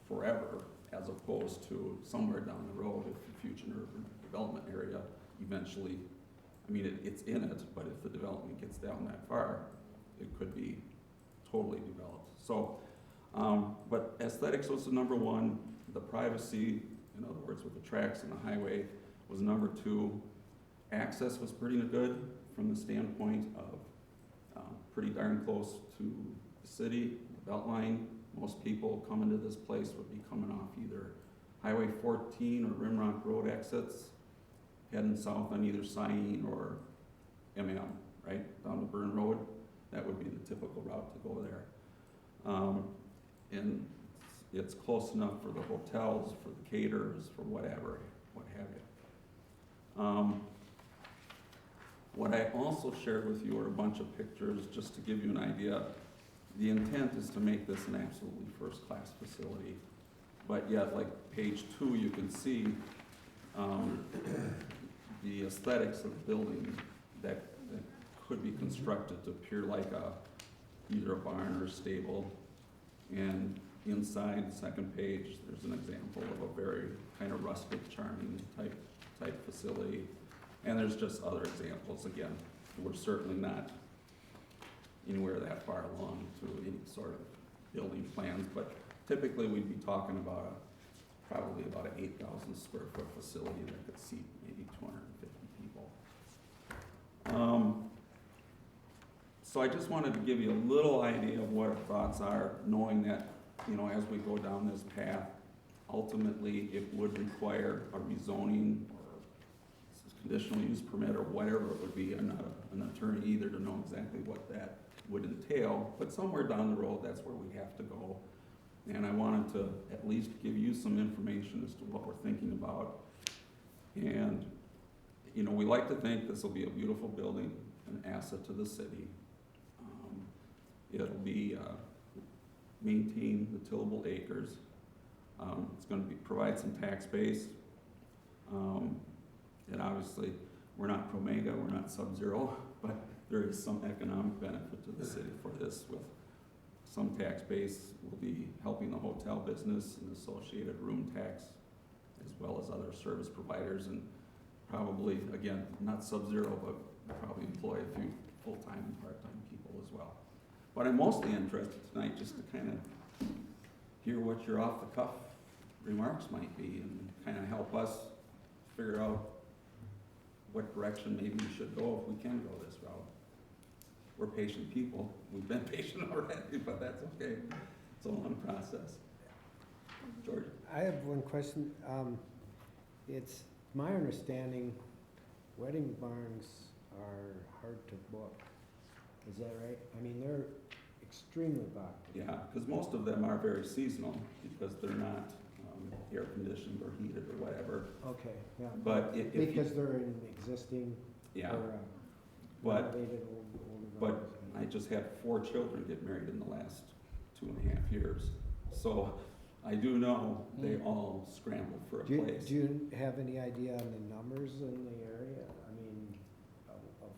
forever, as opposed to somewhere down the road if the future urban development area eventually, I mean, it's in it, but if the development gets down that far, it could be totally developed. So, but aesthetics was the number one. The privacy, in other words, with the tracks and the highway, was number two. Access was pretty good from the standpoint of pretty darn close to the city, the Beltline. Most people coming to this place would be coming off either Highway 14 or Rimrock Road exits, heading south on either Cyene or right, down the Burn Road. That would be the typical route to go there. And it's close enough for the hotels, for the caterers, for whatever, what have you. What I also shared with you are a bunch of pictures, just to give you an idea. The intent is to make this an absolutely first-class facility. But yet, like page 2, you can see the aesthetics of the building that could be constructed to appear like either a barn or stable. And inside the second page, there's an example of a very kind of rustic, charming type facility. And there's just other examples. Again, we're certainly not anywhere that far along to any sort of building plans, but typically we'd be talking about probably about an 8,000 square foot facility that could seat maybe 250 people. So I just wanted to give you a little idea of what our thoughts are, knowing that, you know, as we go down this path, ultimately it would require a rezoning or conditional use permit or whatever it would be. I'm not an attorney either to know exactly what that would entail, but somewhere down the road, that's where we have to go. And I wanted to at least give you some information as to what we're thinking about. And, you know, we like to think this will be a beautiful building, an asset to the city. It'll be, maintain the tillable acres. It's gonna provide some tax base. And obviously, we're not Promega, we're not Sub-Zero, but there is some economic benefit to the city for this. With some tax base, we'll be helping the hotel business and associated room tax, as well as other service providers, and probably, again, not Sub-Zero, but probably employ a few full-time and part-time people as well. But I'm mostly interested tonight just to kind of hear what your off-the-cuff remarks might be and kind of help us figure out what direction maybe we should go if we can go this route. We're patient people. We've been patient already, but that's okay. It's a long process. George? I have one question. It's my understanding wedding barns are hard to book. Is that right? I mean, they're extremely booked. Yeah, because most of them are very seasonal because they're not air conditioned or heated or whatever. Okay, yeah. But if you- Because they're in existing Yeah, or but renovated older but barns. I just had 4 children get married in the last 2.5 years. So I do know they all scrambled for a Do you, place. do you have any idea on the numbers in the area? I mean, of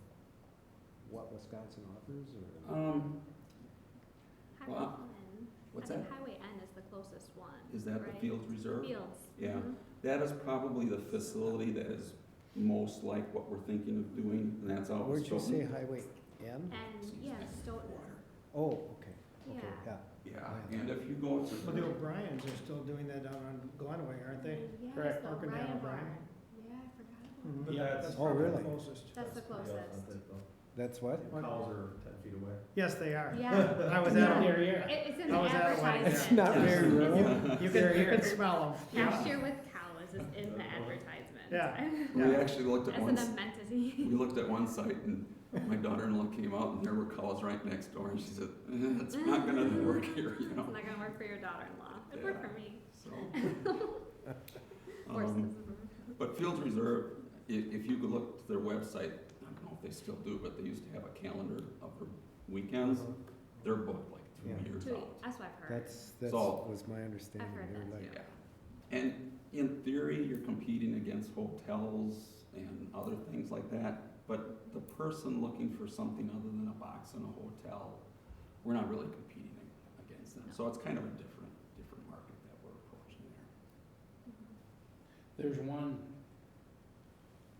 what Wisconsin offers or? Highway Well, N. what's I think that? Highway N is the closest one. Is that the right? Fields Reserve? Fields. Yeah. Mhm. That is probably the facility that is most like what we're thinking of doing, and that's out in Where'd you Stoughton. say Highway N? And, yeah, Stoughton. Oh, okay, Yeah. okay, yeah. Yeah, and if you go Well, the to, O'Briens are still doing that down on Glenway, aren't they? Yes, Correct, the Park and Ryan Down Barn. O'Brien. Yeah, I forgot about Mhm. But Yeah. that's, Oh, probably the really? closest. That's the pretty closest. authentic, though. That's what? What? Cows are 10 feet away. Yes, they are. Yeah. I was Yeah. at Here, it. yeah. It's in I the was at a wedding. advertisement. It's not very rural. You can smell them. Pasture with cows is in the advertisement. Yeah. we actually looked at As one, an amenity. we looked at one site, and my daughter-in-law came out, and there were cows right next door, and she said, it's not gonna work here, you It's know? not gonna work for your daughter-in-law. It worked Yeah. for me. So, Horses. but Fields Reserve, if you could look to their website, I don't know if they still do, but they used to have a calendar of their weekends. They're booked like 2 Yeah. years Two- out. That's what I've heard. That's So- was my understanding. I've heard They're that like, too. Yeah. And in theory, you're competing against hotels and other things like that, but the person looking for something other than a box in a hotel, we're not really competing against them. So it's kind of a different market that we're approaching there. There's one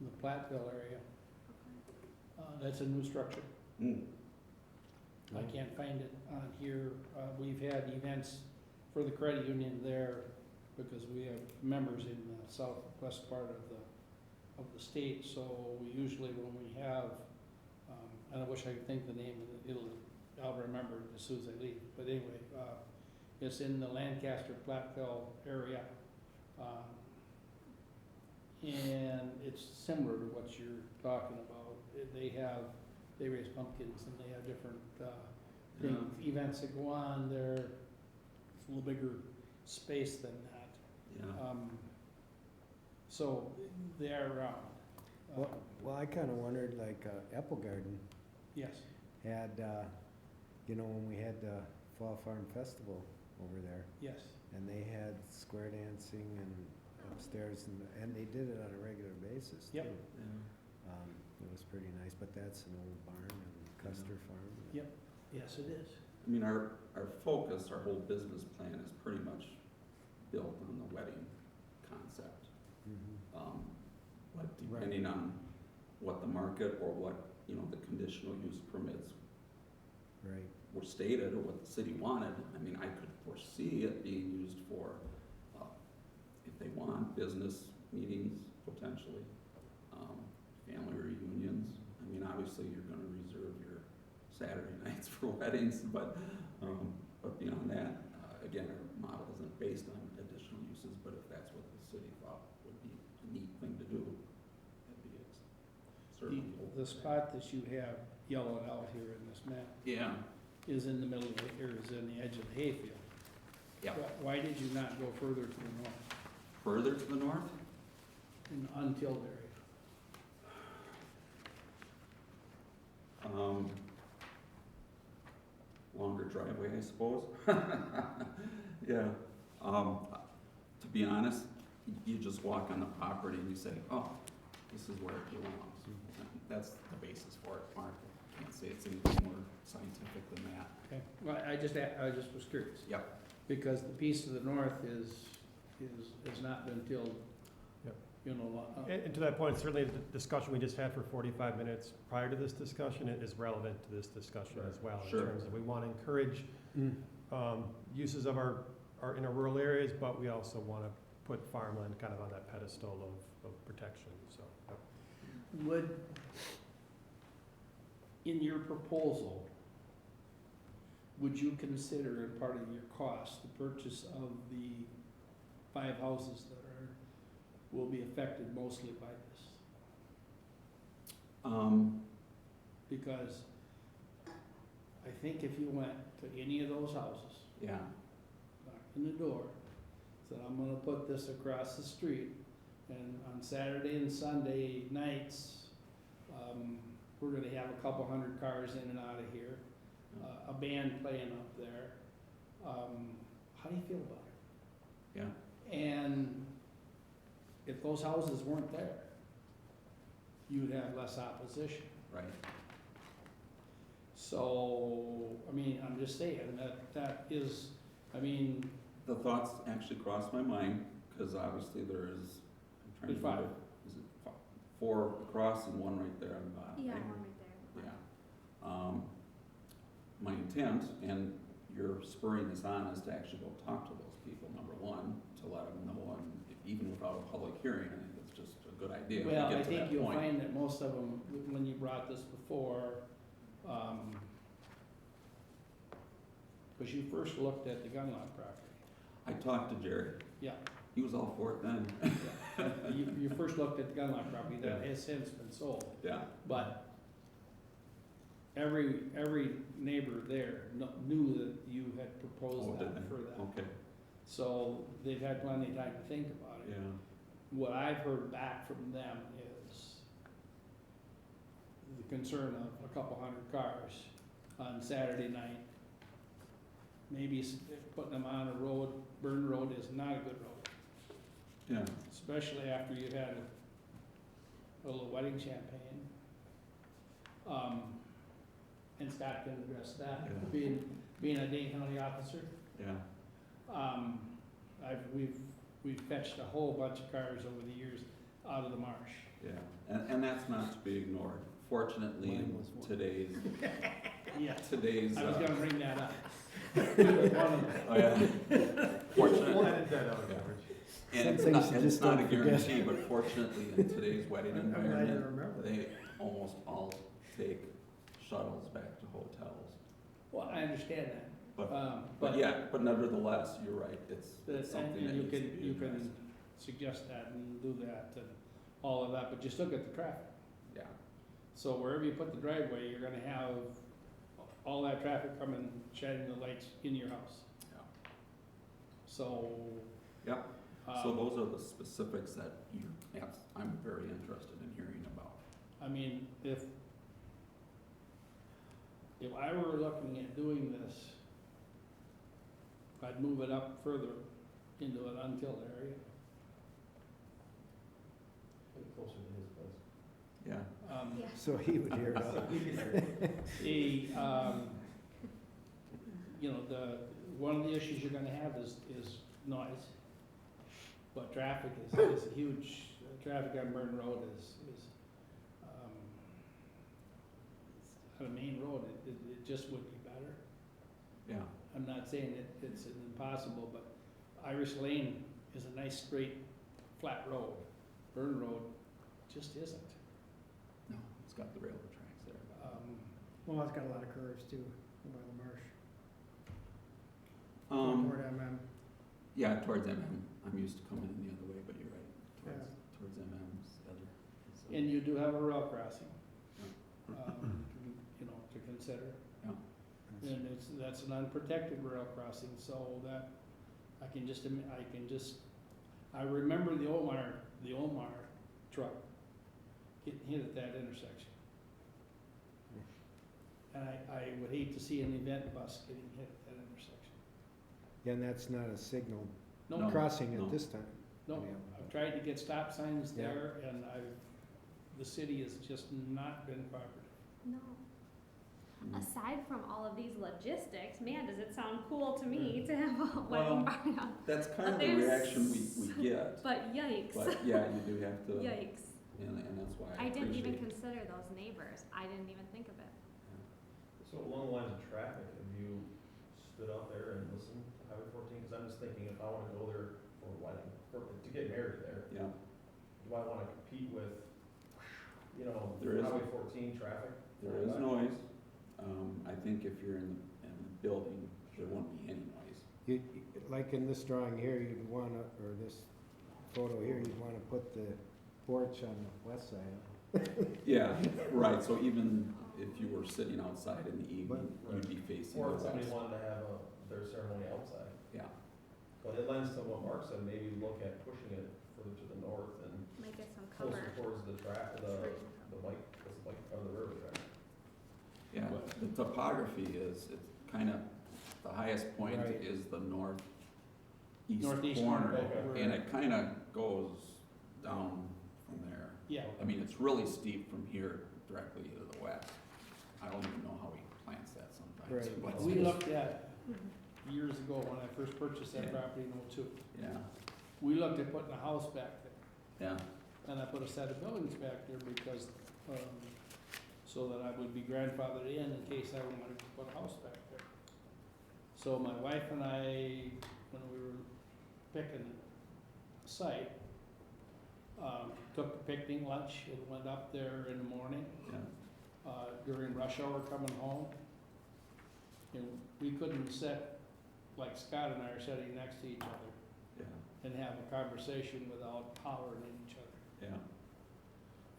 in the Platteville area. That's a new structure. Mm. I can't find it on here. We've had events for the credit union there because we have members in the southwest part of the state. So we usually, when we have, and I wish I could think the name of it, I'll remember it as soon as I leave. But anyway, it's in the Lancaster, Platteville area. And it's similar to what you're talking about. They raise pumpkins and they have different, events that go on there. It's a little bigger space than that. Yeah. So they are around. well, I kinda wondered, like, Apple Garden Yes, had, when we had the Fall Farm Festival over there, yes. and they had square dancing and upstairs, and they did it on a regular basis, too. Yep. It was pretty nice, but that's an old barn and Custer Farm. Yep. Yes, it is. I mean, our focus, our whole business plan is pretty much built on the wedding concept. Mhm. But depending on what the market or what, you know, the conditional use permits Right. were stated or what the city wanted, I mean, I could foresee it being used for, if they want, business meetings potentially, family reunions. I mean, obviously, you're gonna reserve your Saturday nights for weddings, but beyond that, again, our model isn't based on additional uses, but if that's what the city thought would be a neat thing to do, that'd be certainly. open The to that. spot that you have yellowed out here in this map Yeah, is in the middle of, or is in the edge of the hayfield. yeah. Why did you not go further to the north, Further to the north? in the untilled area? Longer driveway, I suppose. Yeah, to be honest, you just walk on the property and you say, oh, this is where it belongs. That's the basis for it, Mark. I can't say it's anything more scientific than that. Okay, well, I just was curious. Yep. Because the piece to the north has not been tilled. Yep. You know, And to that point, certainly the discussion we just had for 45 minutes prior to this discussion is relevant to this discussion as well. Sure. In terms of, we want to encourage uses of our in our rural areas, but we also want to put farmland kind of on that pedestal of protection, so. Yep. would, in your proposal, would you consider in part of your cost, the purchase of the 5 houses that will be affected mostly by this? Because I think if you went to any of those houses, Yeah, knocked on the door, said, I'm gonna put this across the street, and on Saturday and Sunday nights, we're gonna have a couple hundred cars in and out of here, a band playing up there, how do you feel about it? yeah, And if those houses weren't there, you'd have less opposition. right. So, I mean, I'm just saying, that is, I mean, The thoughts actually crossed my mind, because obviously there is, I'm trying to There's 5. remember, is it 4 across and 1 right there on the bottom? Yeah, right? one right there. Yeah. My intent, and you're spurring this on, is to actually go talk to those people, number one, to let them know, and even without a public hearing, I think it's just a good idea if we well, I get to think that you'll point. find that most of them, when you brought this before, because you first looked at the Gunlock property. I talked to Jerry. Yeah. He was all for it then. You first looked at the Gunlock property, that has since been sold, Yeah, but every neighbor there knew that you had Oh, proposed did that they? for that. okay, So they've had plenty of time to think about it. yeah, What I've heard back from them is the concern of a couple hundred cars on Saturday night. Maybe putting them on a road, Burn Road is not a good road, yeah, especially after you had a little wedding champagne. And Scott can address that, Yeah. being a Dane County officer. yeah, We've fetched a whole bunch of cars over the years out of the marsh. yeah, and that's not to be ignored. Fortunately, Mine in was one. today's, Yeah, today's, I was gonna bring that up. oh, yeah. Fortunately, We'll edit that out, Yeah. George. and Some it's things not, you it's just not a don't forget. guarantee, but fortunately, in today's wedding I'm glad you environment, remember. they almost all take shuttles back to hotels. Well, I understand that. But yeah, but nevertheless, you're right, it's That- something and that you needs to can, be you addressed. can suggest that and do that and all of that, but just look at the traffic. Yeah, So wherever you put the driveway, you're gonna have all that traffic coming, shining the lights in your house. yeah. So. Yeah. So um, those are the specifics that I'm very interested in hearing about. I mean, if I were looking at doing this, I'd move it up further into an untilled area. Yeah. Yeah. So he would hear it all. You know, one of the issues you're gonna have is noise. But traffic is a huge, traffic on Burn Road is, it's on a main road, it just would be better. Yeah. I'm not saying it's impossible, but Irish Lane is a nice straight, flat road. Burn Road just isn't. No, it's got the railroad tracks there. Well, it's got a lot of curves too, by the marsh. Um, Toward MM. yeah, towards MM. I'm used to coming in the other way, but you're right. Towards MM's the other. So- And you do have a rail crossing, you know, to consider. And that's an unprotected rail crossing, so that, I remember the Omar truck getting hit at that intersection. And I would hate to see an event bus getting hit at that intersection. Yeah, and that's not a signal No, crossing no. at this time. no, I've tried to get stop signs Yeah. there, and the city has just not been cooperative. No. Aside from all of these logistics, man, does it sound cool to me to have a wedding barn on. That's kind of But the there's- reaction we get. But yikes. But yeah, you do have to, Yikes. and that's why I I didn't even appreciate- consider those neighbors. I didn't even think of it. So along the lines of traffic, have you stood out there and listened to Highway 14? Because I'm just thinking, if I want to go there for a wedding, to get married there, Yeah, do I want to compete with, you know, There is- Highway 14 traffic? there is noise. I think if you're in the building, there won't be any noise. Like in this drawing here, you'd wanna, or this photo here, you'd wanna put the porch on the west side. Yeah, right, so even if you were sitting outside in the evening, you'd be facing the Or if west. somebody wanted to have their ceremony outside. Yeah, But it lends to what Mark said, maybe look at pushing it further to the north and Might get some closer cover. towards the track, the bike, or the railroad track. yeah, the topography is, it's kind of, the highest point Right. is the northeast Northeast corner. corner, okay. And it kind of goes down from there. Yeah, I mean, it's really steep from here directly to the west. I don't even know how he plants that sometimes. Right. but- we looked at, Mhm. years ago, when I first purchased that Yeah. property in '02, Yeah, we looked at putting a house back there. yeah, And I put a set of buildings back there because, so that I would be grandfathered in case I wanted to put a house back there. So my wife and I, when we were picking a site, took the picnic lunch and went up there in the morning, yeah, during rush hour coming home. And we couldn't sit, like Scott and I are sitting next to each other yeah, and have a conversation without hollering at each other. yeah.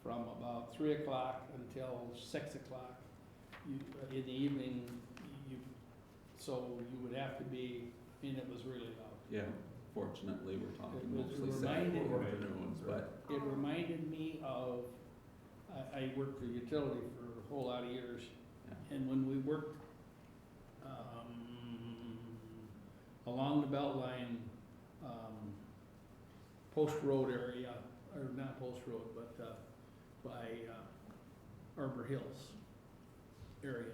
From about 3 o'clock until 6 o'clock. In the evening, so you would have to be, I mean, it was really loud. Yeah, fortunately, we're talking It was mostly Saturday reminded- afternoons, but, It reminded me of, I worked for utility for a whole lot of years, yeah, and when we worked, along the belt line, Post Road area, or not Post Road, but, by, Arbor Hills area.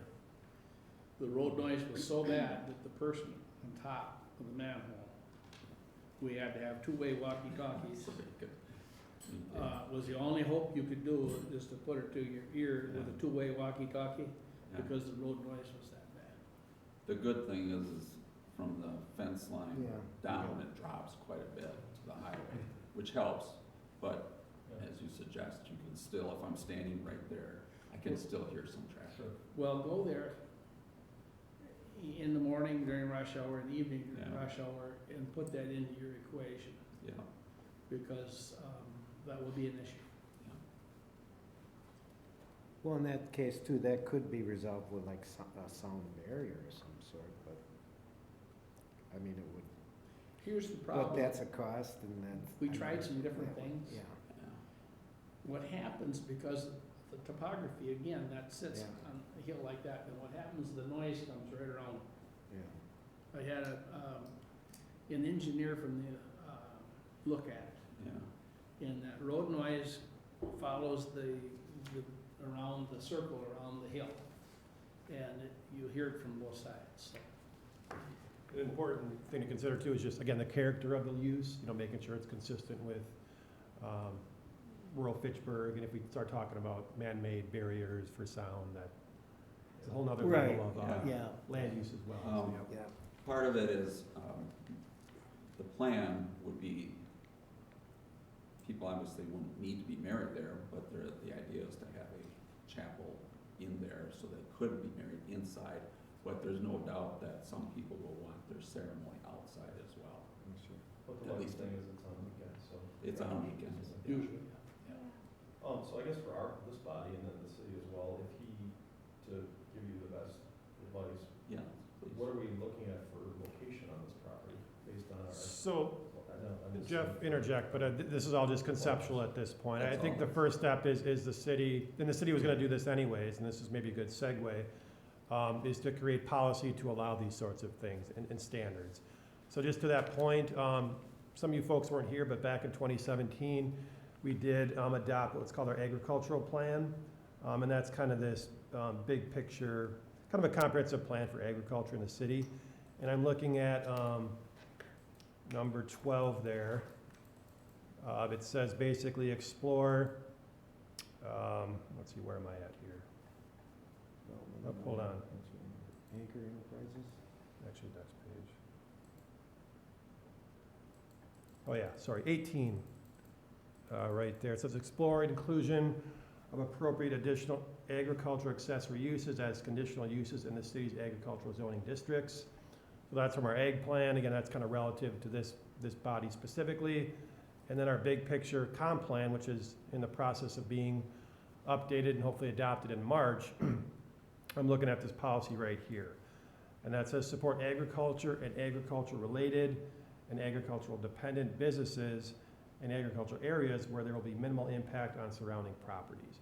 The road noise was so bad that the person on top of the manhole, we had to have two-way walkie-talkies. Was the only hope you could do is to put it to your ear with a two-way walkie-talkie, yeah. because the road noise was that bad. The good thing is from the fence line Yeah. down, it drops quite a bit to the highway, which helps, but as you suggest, you can still, if I'm standing right there, I can still hear some traffic. Well, go there in the morning during rush hour, in the evening during Yeah. rush hour, and put that into your equation, Yeah, because, that will be an issue. yeah, Well, in that case too, that could be resolved with like a sound barrier of some sort, but, I mean, it would, Here's the but problem. that's a cost and that's. We tried some different things. Yeah, yeah, What happens, because of the topography, again, that sits Yeah. on a hill like that, and what happens, the noise comes right around. yeah. I had an engineer from the, look at it, yeah, and that road noise follows the around the circle, around the hill. And you hear it from both sides, so. An important thing to consider too is just, again, the character of the use, making sure it's consistent with rural Fitchburg, and if we start talking about man-made barriers for sound, that's a whole nother Right. level of Yeah. land use as well. So, yeah. Yeah. Part of it is, the plan would be, people obviously wouldn't need to be married there, but the idea is to have a chapel in there so they could be married inside. But there's no doubt that some people will want their ceremony outside as well. But the At lucky least- thing is it's on weekends, so. It's on weekends. Usually. So I guess for this body and then the city as well, to give you the best advice, Yeah, please. what are we looking at for location on this property based on our? So, I know, I'm just- Jeff, interject, but this is all just conceptual at this point. I That's think all. the first step is the city, and the city was gonna do this anyways, and this is maybe a good segue, is to create policy to allow these sorts of things and standards. So just to that point, some of you folks weren't here, but back in 2017, we did adopt what's called our agricultural plan. And that's kind of this big picture, kind of a comprehensive plan for agriculture in the city. And I'm looking at number 12 there. It says basically explore, let's see, where am I at here? Oh, hold on. Anchor Enterprises? Actually, next page. Oh, yeah, sorry, 18, right there. It says explore inclusion of appropriate additional agricultural accessory uses as conditional uses in the city's agricultural zoning districts. So that's from our ag plan. Again, that's kind of relative to this body specifically. And then our big picture comp plan, which is in the process of being updated and hopefully adopted in March. I'm looking at this policy right here. And that says support agriculture and agriculture-related and agricultural dependent businesses in agricultural areas where there will be minimal impact on surrounding properties.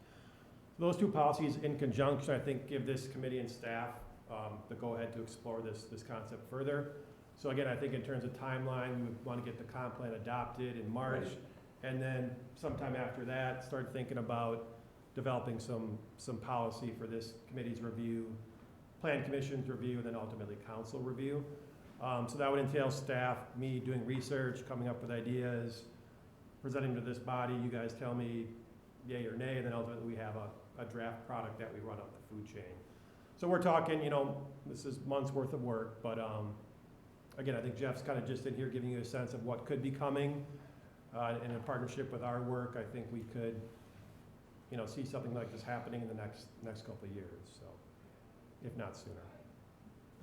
Those two policies in conjunction, I think, give this committee and staff the go-ahead to explore this concept further. So again, I think in terms of timeline, we would want to get the comp plan adopted in March, Right. and then sometime after that, start thinking about developing some policy for this committee's review, plan commission's review, and then ultimately council review. So that would entail staff, me doing research, coming up with ideas, presenting to this body, you guys tell me yay or nay, and then ultimately we have a draft product that we run up the food chain. So we're talking, this is months worth of work, but again, I think Jeff's kind of just in here giving you a sense of what could be coming. And in partnership with our work, I think we could, see something like this happening in the next couple of years, so, if not sooner.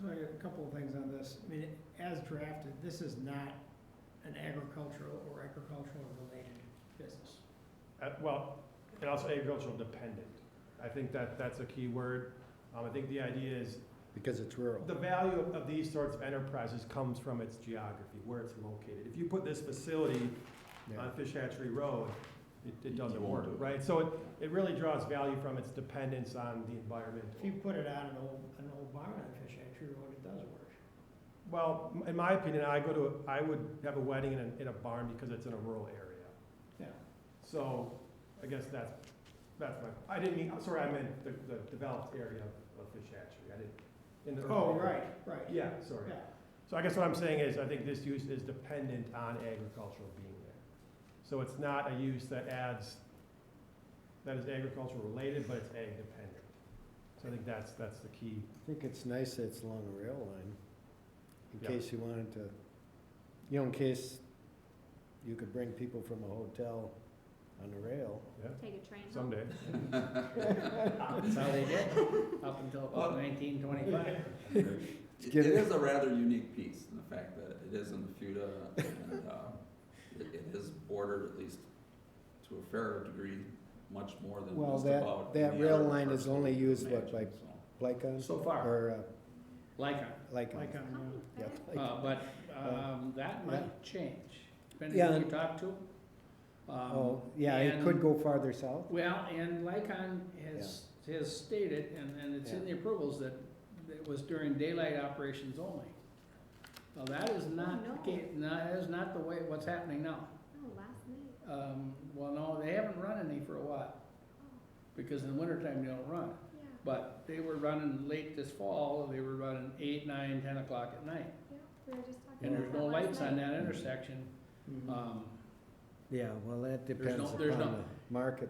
So I got a couple of things on this. I mean, as drafted, this is not an agricultural or agricultural related business. Well, and also agricultural dependent. I think that's a key word. I think the idea is Because it's rural. the value of these sorts of enterprises comes from its geography, where it's located. If you put this facility Yeah. on Fish Hatchery Road, it doesn't won't work, do it. right? So it really draws value from its dependence on the environment. If you put it on an old barn on Fish Hatchery Road, it does work. Well, in my opinion, I would have a wedding in a barn because it's in a rural area. Yeah. So I guess that's I meant the developed area of Fish Hatchery. I didn't, in the. Oh, urban area. right. Yeah, sorry. Yeah. So I guess what I'm saying is, I think this use is dependent on agricultural being there. So it's not a use that is agricultural related, but it's ag dependent. So I think that's the key. I think it's nice that it's along a rail line, in Yeah. case you wanted to, in case you could bring people from a hotel on the rail. Yeah, Take a train home. someday. That's how they did, up until Well- 1925. It is a rather unique piece, in the fact that it is in the FUTA, and it is bordered, at least to a fair degree, much more than Well, just that- about. that any rail other line is parcel only you can used, what, imagine, by so. Lycon? So far, Or, Lycon. Lycon. Like on, Oh, Yeah, okay. Lycon. But that Yeah. might change, depending Yeah. on who you talk to. Oh, yeah, it could and- go farther south? Well, and Lycon has stated, and it's in the approvals, that it was during daylight operations only. Well, that is not, no. that is not the way, what's happening now. Oh, last night. Well, no, they haven't run any for a while. because in the wintertime they don't run. Yeah, But they were running late this fall, they were running 8, 9, 10 o'clock at night. yeah, we were just talking And about there's that no last lights on night. that intersection. Mhm. Yeah, well, that depends no- upon there's no- the market,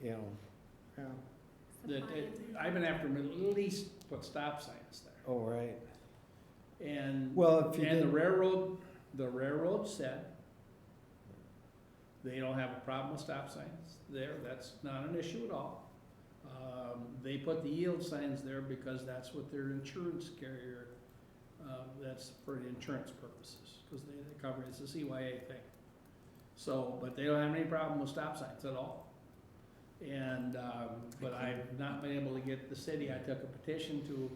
you know. Yeah. That, Supply and demand. I've been after them at least put stop signs there. Oh, right. And, Well, if you and did, the railroad said they don't have a problem with stop signs there, that's not an issue at all. They put the yield signs there because that's what their insurance carrier, that's for the insurance purposes, because they cover, it's a CYA thing. So, but they don't have any problem with stop signs at all. And, but I've not been able to get the city, I took a petition to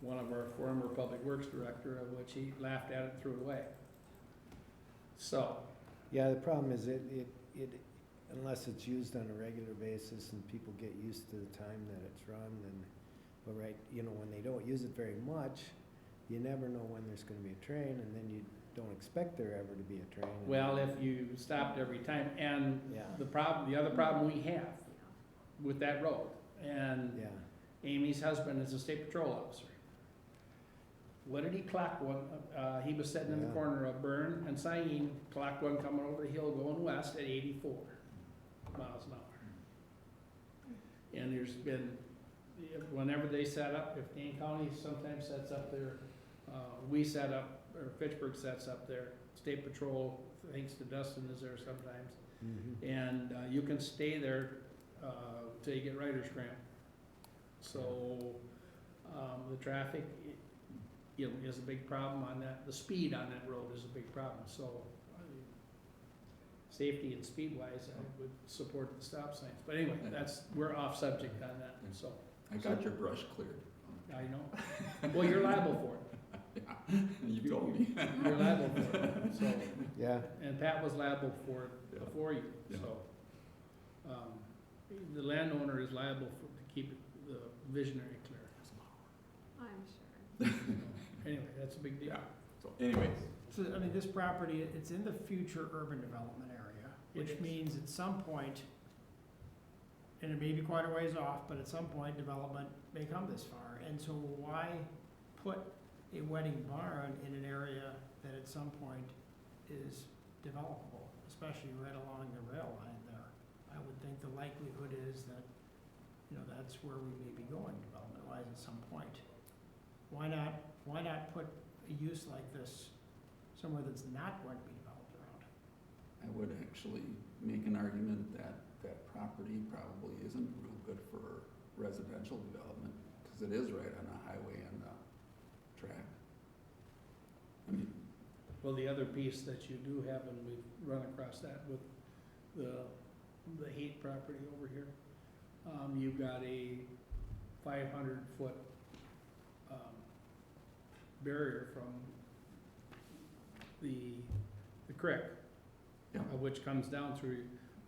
one of our former public works director, of which he laughed at it, threw it away. So, yeah, the problem is it, unless it's used on a regular basis and people get used to the time that it's run, then, but right, you know, when they don't use it very much, you never know when there's gonna be a train, and then you don't expect there ever to be a train. and- well, if you stopped every time, and Yeah, the other problem we have with that road, and yeah. Amy's husband is a state patrol officer. What did he clock one, he was sitting in the Yeah. corner of Byrne and Syene, clocked one coming over the hill going west at 84 miles an hour. And there's been, whenever they set up, if Dane County sometimes sets up there, we set up, or Fitchburg sets up there, state patrol, thanks to Dustin is there sometimes. Mhm. And you can stay there till you get writer's cramp. So, the traffic, you know, is a big problem on that, the speed on that road is a big problem, so, I mean, safety and speed wise, I would support the stop signs, but anyway, we're off subject on that, so, I got your brush cleared. I know. Well, you're liable for it, You told me. you're liable for it, so, Yeah, and Pat was liable for it Yeah. before you, Yeah. so. The landowner is liable to keep the visionary clear. I'm sure. Anyway, that's a big deal. Yeah. So anyways, So, I mean, this property, it's in the future urban development area, It which is. means at some point, and it may be quite a ways off, but at some point, development may come this far. And so why put a wedding barn in an area that at some point is developable, especially right along the rail line there? I would think the likelihood is that, you know, that's where we may be going development-wise at some point. Why not put a use like this somewhere that's not going to be developed around? I would actually make an argument that that property probably isn't real good for residential development, because it is right on a highway and a track. I mean, Well, the other piece that you do have, and we've run across that with the Heat property over here, you've got a 500-foot barrier from the creek, Yeah. which comes down through,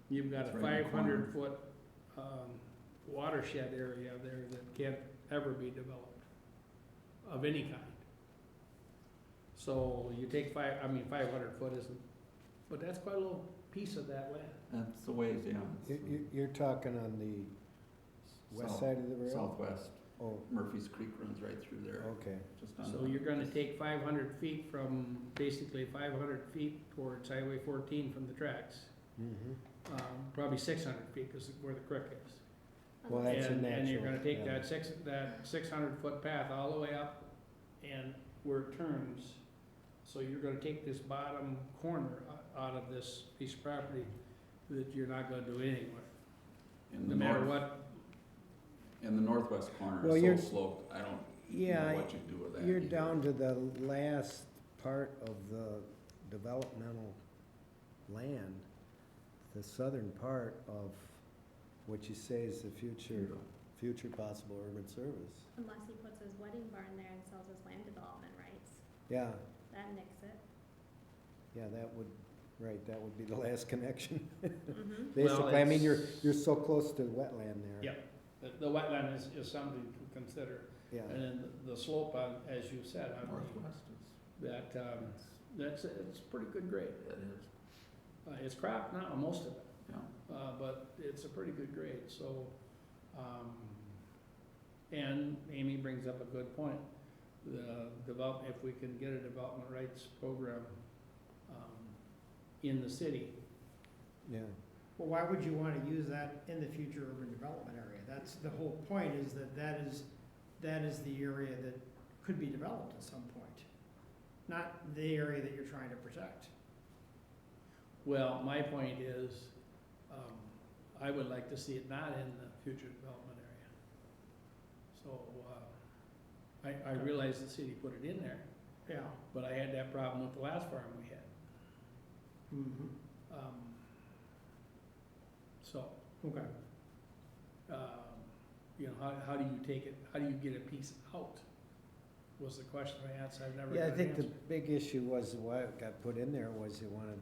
you've got a It's right in the corner. 500-foot watershed area there that can't ever be developed of any kind. So you take 500 foot isn't, but that's quite a little piece of that land. that's the ways, yeah. you're talking on the west South- side of the rail? Southwest, Oh, Murphy's Creek runs right through there, okay. just on So the- you're gonna take 500 feet from, basically 500 feet towards Highway 14 from the tracks. Mhm. Probably 600 feet, because where the creek is. Well, that's a And you're natural, gonna take yeah. that 600-foot path all the way up and where it turns. So you're gonna take this bottom corner out of this piece of property that you're not gonna do anything with, in no the matter north, what. in the northwest corner Well, is you're- so sloped, I don't Yeah, know what you do with that. you're either. down to the last part of the developmental land, the southern part of what you say is the future possible urban service. Unless he puts his wedding barn there and sells his land development rights, Yeah, that nix it. yeah, that would, right, that would be the last connection. Mm-hmm. Basically, I mean, it's- you're so close to the wetland there. Yeah. The wetland is something to consider. Yeah, And then the slope on, as you said, on Northwest it's pretty good grade. is, it is, It's cropped now, most of it, yeah. but it's a pretty good grade, so, And Amy brings up a good point. If we can get a development rights program, in the city, Yeah. Well, why would you wanna use that in the future urban development area? That's, the whole point is that is the area that could be developed at some point, not the area that you're trying to protect. well, my point is, I would like to see it not in the future development area. So, I realize the city put it in there, Yeah. but I had that problem with the last farm we had. Mm-hmm. So, Okay. you know, how do you take it, how do you get a piece out? Was the question I asked, I've never Yeah, I got an think the answer. big issue was, why it got put in there was you wanted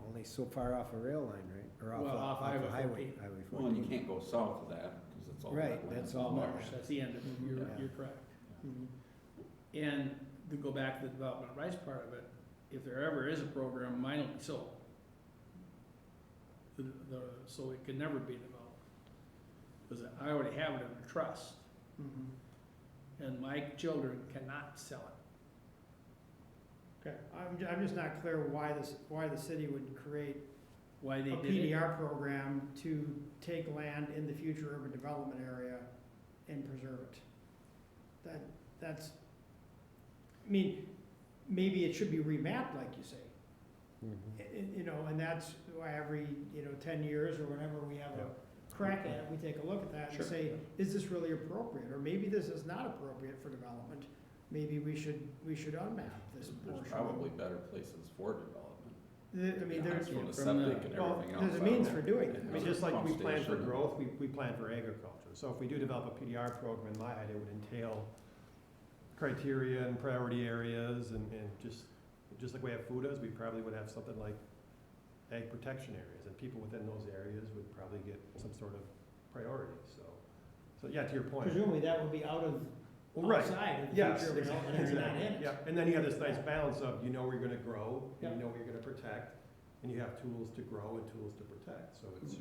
only so far off a rail line, right? Or Well, off off Highway a highway, 14. Highway Well, and you 14. can't go south of that, because it's all Right, wetlands. that's all Marsh, marsh. that's the end of it, Yeah. you're correct. Mm-hmm. And to go back to the development rights part of it, if there ever is a program, mine will be sold. So it could never be developed. Because I already have it in a trust, Mm-hmm. and my children cannot sell it. Okay, I'm just not clear why the city would create Why they a did it? PDR program to take land in the future urban development area and preserve it. That's, I mean, maybe it should be remapped, like you say. Mhm. You know, and that's why every, 10 years or whenever we have a crack at it, we take a look at that and Sure. say, is this really appropriate? Or maybe this is not appropriate for development. Maybe we should unmap this There's portion. probably better places for development. I mean, there's, From the from the- septic and well, everything else. there's a out means there. for doing And it. I mean, there's just a like pump we plan for station. growth, we plan for agriculture. So if we do develop a PDR program, in my head, it would entail criteria and priority areas and just like we have FUDAs, we probably would have something like ag protection areas, and people within those areas would probably get some sort of priority, so yeah, to your point. presumably that would be out of, Well, right. outside of the Yes, future development area, not in exactly, it. yeah, and then you have this nice balance of, you know where you're gonna grow, and Yeah. you know where you're gonna protect, and you have tools to grow and tools to protect, so it's,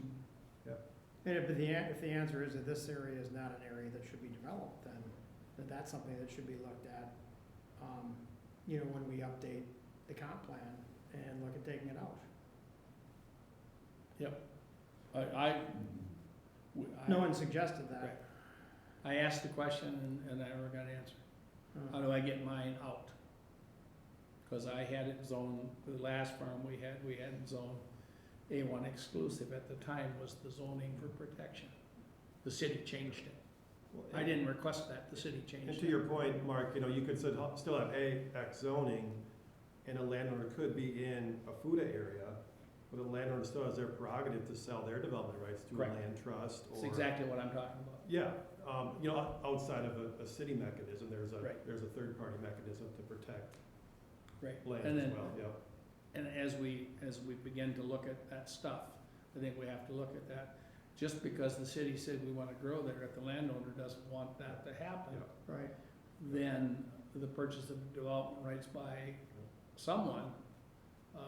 And if the answer is that this area is not an area that should be developed, then that's something that should be looked at, when we update the comp plan and look at taking it out. No one suggested that. Right. I asked the question and I never got an answer. How do I get mine out? Cause I had it zoned, the last farm we had zoned A1 exclusive at the time was the zoning for protection. The city changed it. I didn't request that, the city changed and it. to your point, Mark, you could still have AX zoning, and a landowner could be in a FUDA area, but the landowner still has their prerogative to sell their development rights to a Correct. land trust or. That's exactly what I'm talking about. Yeah, outside of a city mechanism, there's Right. a third-party mechanism to protect Right. land And as then, well, yeah. and as we begin to look at that stuff, I think we have to look at that. Just because the city said we wanna grow there, if the landowner doesn't want that to happen, Right. then the purchase of development rights by someone,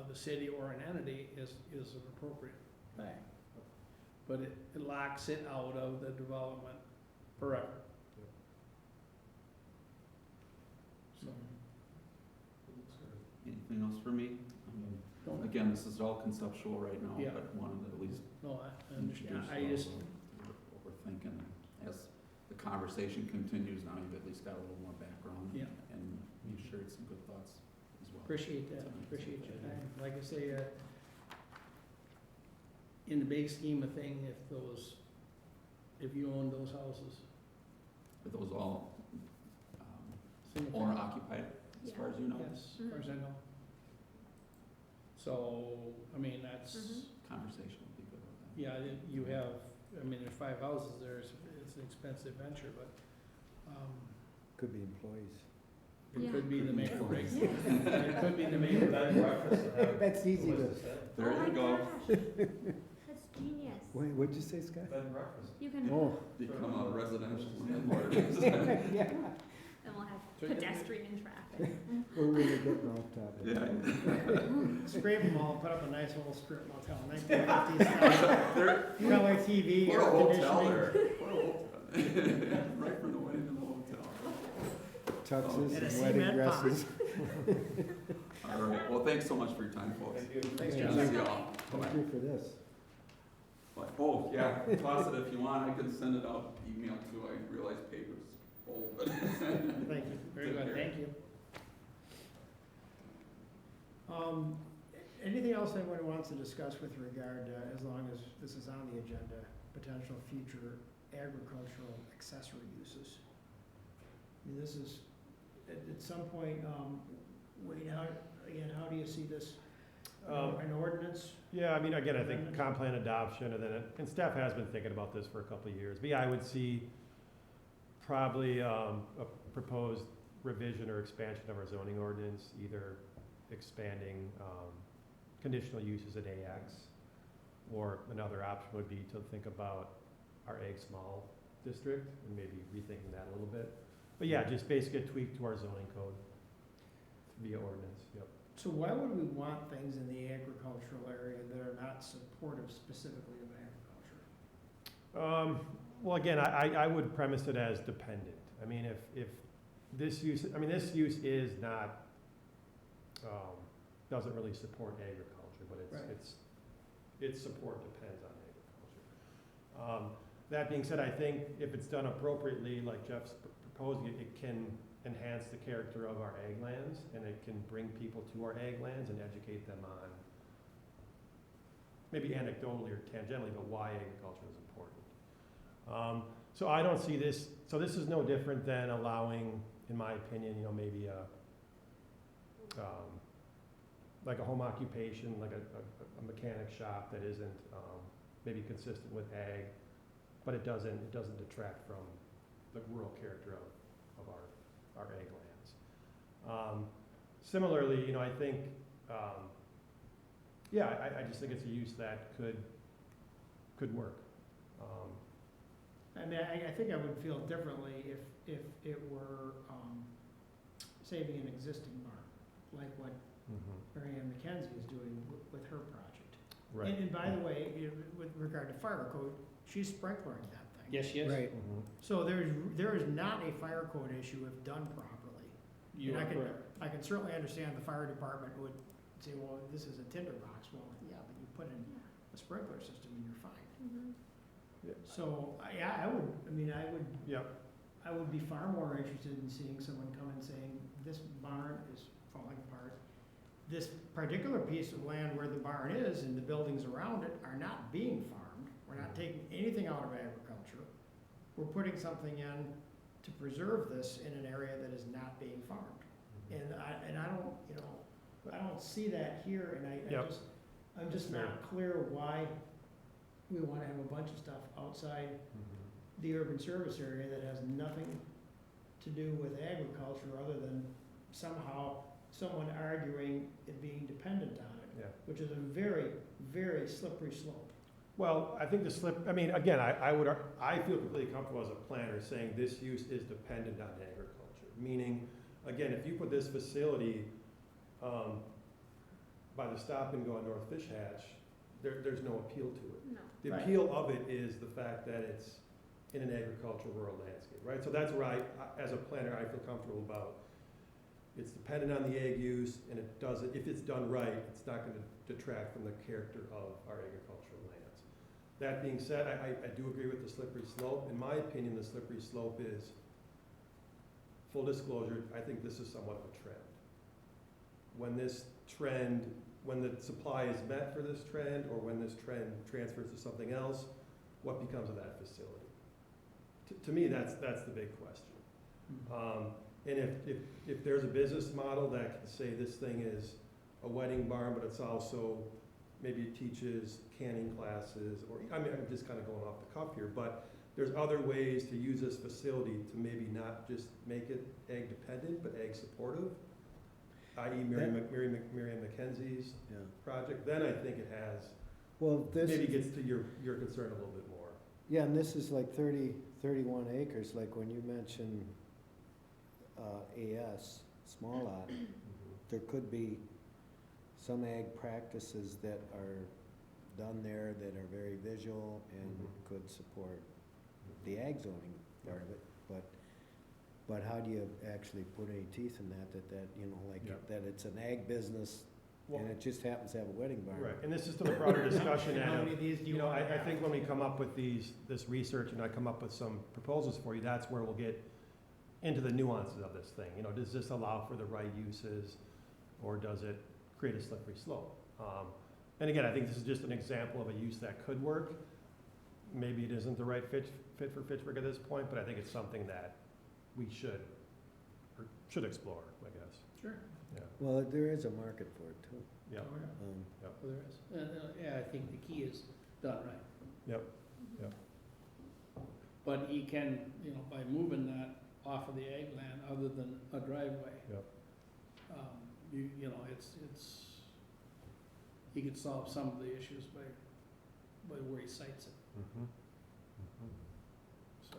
the city or an entity, is an appropriate thing. But it locks it out of the development forever. So, Anything else for me? don't- Again, this is all conceptual right now, Yeah. but wanted to at least no, I understand, introduce I just, what we're thinking. As the conversation continues, now you've at least got a little more background. Yeah. And you shared some good thoughts as well. appreciate that, appreciate your time. Like I say, in the big scheme of thing, if you own those houses, Are those all single owner family, occupied, as far as you know? yes, as far as I know. So, I mean, that's, Conversation would be good with that. yeah, you have, I mean, there's 5 houses there, it's an expensive venture, but, Could be employees. it could be the make or break. It could be the make or break. That's easy to, There Oh you my go. gosh. That's genius. what'd you say, Scott? Bed and breakfast. You can, Oh. Become a residential landlord. Yeah. and we'll have pedestrian traffic. We're really getting off topic. Yeah. Scrape them all, put up a nice little strip motel, 1950s style, color TV, Or air a hotel conditioning. there. Or a hotel. Right from the wedding to the hotel. Tuxes And a and wedding cement pond. dresses. All right, well, thanks so much for your time, folks. Thanks, See John. y'all. Thank Bye-bye. you for this. But, oh, yeah, toss it if you want, I can send it out, email too, I realize paper's old, but. Thank you, very Take good, care. thank you. Anything else anyone wants to discuss with regard, as long as this is on the agenda, potential future agricultural accessory uses? I mean, this is, at some point, Wade, how do you see this? An ordinance? Yeah, I mean, again, I think comp plan adoption, and then, and staff has been thinking about this for a couple of years. But yeah, I would see probably a proposed revision or expansion of our zoning ordinance, either expanding conditional uses at AX, or another option would be to think about our Ag Small district and maybe rethinking that a little bit. But yeah, just basically a tweak to our zoning code via ordinance, yep. So why would we want things in the agricultural area that are not supportive specifically of agriculture? Well, again, I would premise it as dependent. I mean, if this use, this use is not, doesn't really support agriculture, but Right. its support depends on agriculture. That being said, I think if it's done appropriately, like Jeff's proposing, it can enhance the character of our ag lands, and it can bring people to our ag lands and educate them on, maybe anecdotally or tangentially, but why agriculture is important. So I don't see this, so this is no different than allowing, in my opinion, maybe like a home occupation, like a mechanic shop that isn't maybe consistent with ag, but it doesn't detract from the rural character of our ag lands. Similarly, I think, I just think it's a use that could work. I mean, I think I would feel differently if it were, saving an existing barn, like what Mary Ann McKenzie is doing with her project. Right. And by the way, with regard to fire code, she's sprinklering that thing. Yes, yes. Right. So there is not a fire code issue if done properly. You And are correct. I can certainly understand the fire department would say, well, this is a tinderbox. Well, yeah, but you put in a sprinkler system and you're fine. Mhm. So, Yep. I would be far more interested in seeing someone come and saying, this barn is falling apart. This particular piece of land where the barn is and the buildings around it are not being farmed. We're not taking anything out of agriculture. We're putting something in to preserve this in an area that is not being farmed. And I don't see that here, and Yep. I'm just Fair. not clear why we wanna have a bunch of stuff outside the urban service area that has nothing to do with agriculture other than somehow someone arguing it being dependent on it, Yeah. which is a very, very slippery slope. Well, I think again, I feel completely comfortable as a planner saying this use is dependent on agriculture. Meaning, again, if you put this facility by the stop and go on North Fish Hatch, there's no appeal to it. No. The Right. appeal of it is the fact that it's in an agricultural rural landscape, right? So that's where as a planner, I feel comfortable about. It's dependent on the ag use, and if it's done right, it's not gonna detract from the character of our agricultural lands. That being said, I do agree with the slippery slope. In my opinion, the slippery slope is, full disclosure, I think this is somewhat of a trend. When the supply is met for this trend, or when this trend transfers to something else, what becomes of that facility? To me, that's the big question. And if there's a business model that can say this thing is a wedding barn, but it's also, maybe it teaches canning classes, or, I'm just kind of going off the cuff here, but there's other ways to use this facility to maybe not just make it ag dependent, but ag supportive, i.e. Mary Ann McKenzie's Yeah. project, then I think it has, Well, maybe gets to your concern a little bit more. yeah, and this is like 31 acres, like when you mentioned AS, small lot, there could be some ag practices that are done there that are very visual and could support the ag zoning part of it, but how do you actually put any teeth in that, you know, like, Yeah. that it's an ag business Well, and it just happens to have a wedding barn? right, and this is to the broader discussion, How Ed, many of, of these do you you know, want to I have? think when we come up with this research and I come up with some proposals for you, that's where we'll get into the nuances of this thing. You know, does this allow for the right uses, or does it create a slippery slope? And again, I think this is just an example of a use that could work. Maybe it isn't the right fit for Fitchburg at this point, but I think it's something that we should explore, I guess. Sure. Yeah, Well, there is a market for it too. yeah, Oh, yeah. Um, Well, there is. Yeah, I think the key is done right. yep, yep. But he can, you know, by moving that off of the ag land, other than a driveway. Yep. You know, he could solve some of the issues by where he sites it, Mhm. Mhm. so.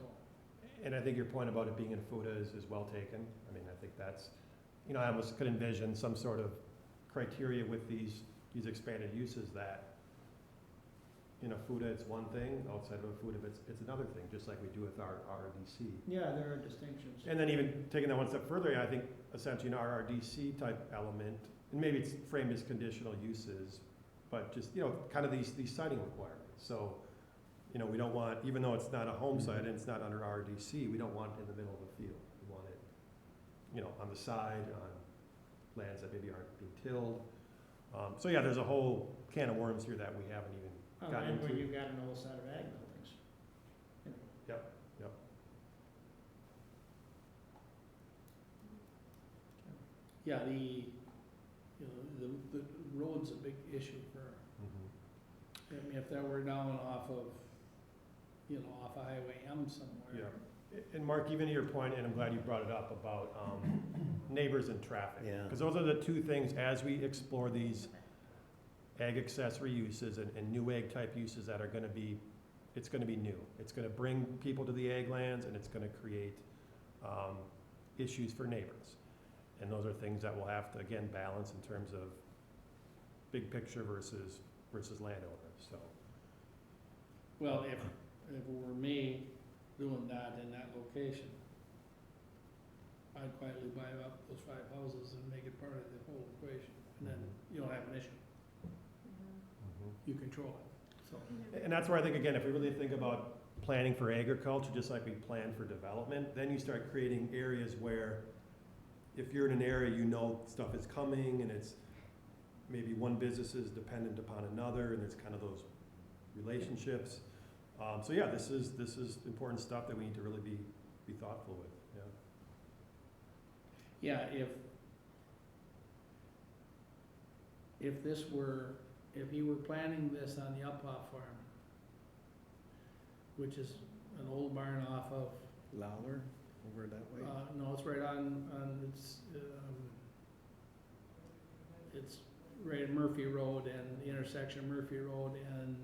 And I think your point about it being in FUTA is well taken. I mean, I think that's, you know, I almost could envision some sort of criteria with these expanded uses that, in a FUTA, it's one thing, outside of a FUTA, it's another thing, just like we do with our RRDC. Yeah, there are distinctions. And then even taking that one step further, I think essentially an RRDC type element, and maybe it's framed as conditional uses, but just, you know, kind of these siting requirements. So, you know, we don't want, even though it's not a home site and it's not under RRDC, we don't want it in the middle of the field. We want it, you know, on the side, on lands that maybe aren't being tilled. So yeah, there's a whole can of worms here that we haven't even got And where into. you've got an old set of ag buildings. You know. Yep, yep. Yeah, you know, the road's a big issue for, Mhm. I mean, if that were down off of, you know, off of Highway M somewhere. Yeah. And Mark, even to your point, and I'm glad you brought it up about neighbors and traffic. Yeah. Because those are the two things, as we explore these ag accessory uses and new ag type uses that are gonna be, it's gonna be new. It's gonna bring people to the ag lands, and it's gonna create issues for neighbors. And those are things that we'll have to, again, balance in terms of big picture versus landowners, so. Well, if it were me doing that in that location, I'd quietly buy up those 5 houses and make it part of the whole equation, and then you don't have an issue, you control it, so. And that's where I think, again, if we really think about planning for agriculture, just like we plan for development, then you start creating areas where, if you're in an area, you know stuff is coming, and it's, maybe one business is dependent upon another, and it's kind of those relationships. So yeah, this is important stuff that we need to really be thoughtful with, yeah. Yeah, if he were planning this on the Uphoff farm, which is an old barn off of, Lowler, over that way? no, it's right on, it's right at Murphy Road and the intersection of Murphy Road and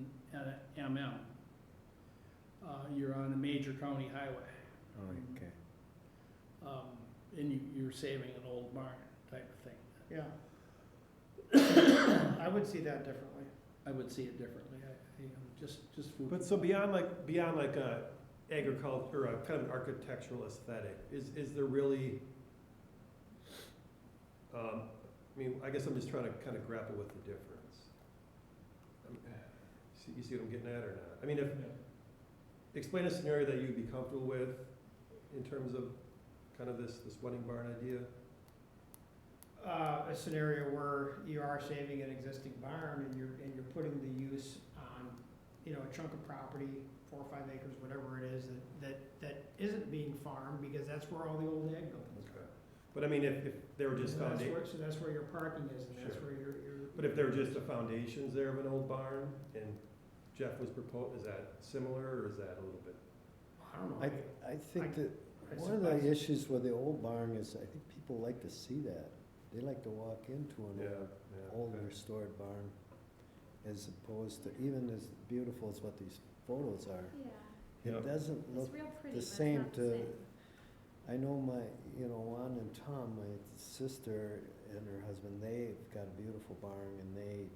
MM. You're on a major county highway. Oh, okay. And you're saving an old barn type of thing. Yeah. I would see that differently. I would see it differently, just food. But so beyond like a agriculture, or a kind of an architectural aesthetic, is there really, I mean, I guess I'm just trying to kind of grapple with the difference. You see what I'm getting at or not? I mean, explain a scenario that you'd be comfortable with in terms of kind of this wedding barn idea. A scenario where you are saving an existing barn and you're putting the use on, you know, a chunk of property, 4 or 5 acres, whatever it is, that isn't being farmed, because that's where all the old ag buildings are. Okay. But I mean, if they were just So that's foundations, where, so that's where your parking is, and that's Sure. where your. but if there were just the foundations there of an old barn, and Jeff was proposed, is that similar, or is that a little bit? I don't know. I think that I one of suppose- the issues with the old barn is, I think people like to see that. They like to walk into an old okay. restored barn, as opposed to, even as beautiful as what these photos are, Yeah, Yeah. it doesn't it's look real pretty, the but it's same not the to, same. I know Juan and Tom, my sister and her husband, they've got a beautiful barn and they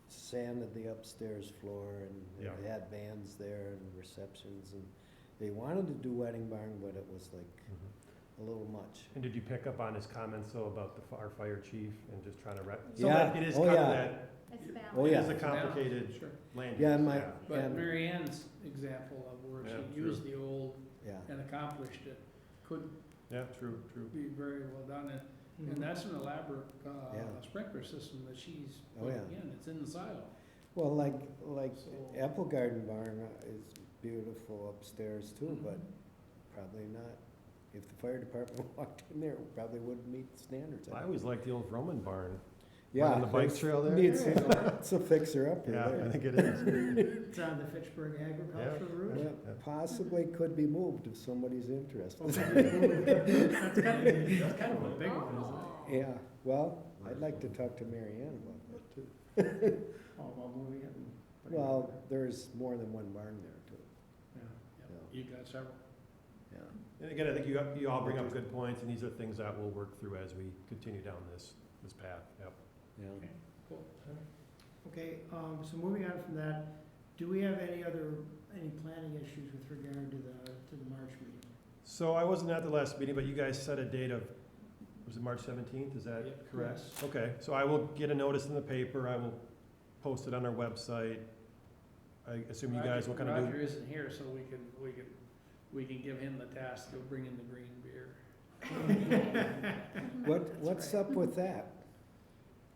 sanded the upstairs floor and Yeah. they had bands there and receptions and they wanted to do wedding barn, but it was like Mhm. a little much. And did you pick up on his comments though about our fire chief and just trying to so Yeah. that it is Oh, kind yeah. of that, It's balanced. Oh, it yeah. is a complicated Sure. land use. Yeah, and But and, Mary Ann's example of where Yeah, she used the old yeah, and accomplished it could Yeah, true. be very well done. Mhm. And that's an elaborate Yeah. sprinkler system that she's Oh, putting yeah. in. It's in the silo. well, like So- Apple Garden Barn is beautiful upstairs too, but probably not. If the fire department walked in there, it probably wouldn't meet the standards. I always liked the old Roman barn. Yeah. on the bike it's- trail there? Needs, it's a fixer-upper Yeah, I there. think it is. It's on the Fitchburg agricultural route. Yeah, possibly could be moved if somebody's interested. That's kind of a big one, isn't Oh. Yeah, well, I'd like to talk to Mary Ann about that too. it? Oh, well, moving it and putting it Well, over there's more than one barn there too, there. You got several. yeah. And again, I think you all bring up good points, and these are things that we'll work through as we continue down this path, yep. Yeah. Cool. Okay, so moving on from that, do we have any planning issues with regard to the March meeting? So I wasn't at the last meeting, but you guys set a date of, was it March 17th, is that Yep. correct? Yes. Okay, so I will get a notice in the paper, I will post it on our website. I assume you guys will kind of do. Roger isn't here, so we can give him the task of bringing the green beer. What's up with that?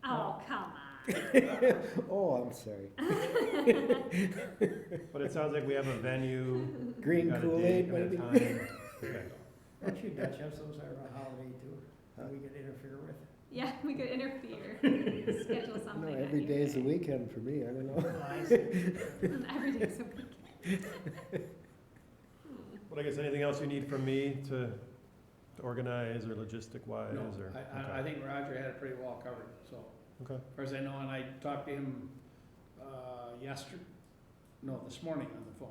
Oh, come on. Oh, I'm sorry. But it sounds like we have a venue. Green we got a Kool-Aid, date and a maybe? time. Okay. Don't you Dutch have some sort of a holiday too, that we could interfere with? Yeah, we could interfere, schedule No, something. every on day's a your weekend for me, I don't know. Oh, I see. day. Every day's a weekend. Well, I guess anything else you need from me to organize or logistic wise, No, or? I think Roger had it pretty well covered, so. Okay. As far as I know, and I talked to him, this morning on the phone.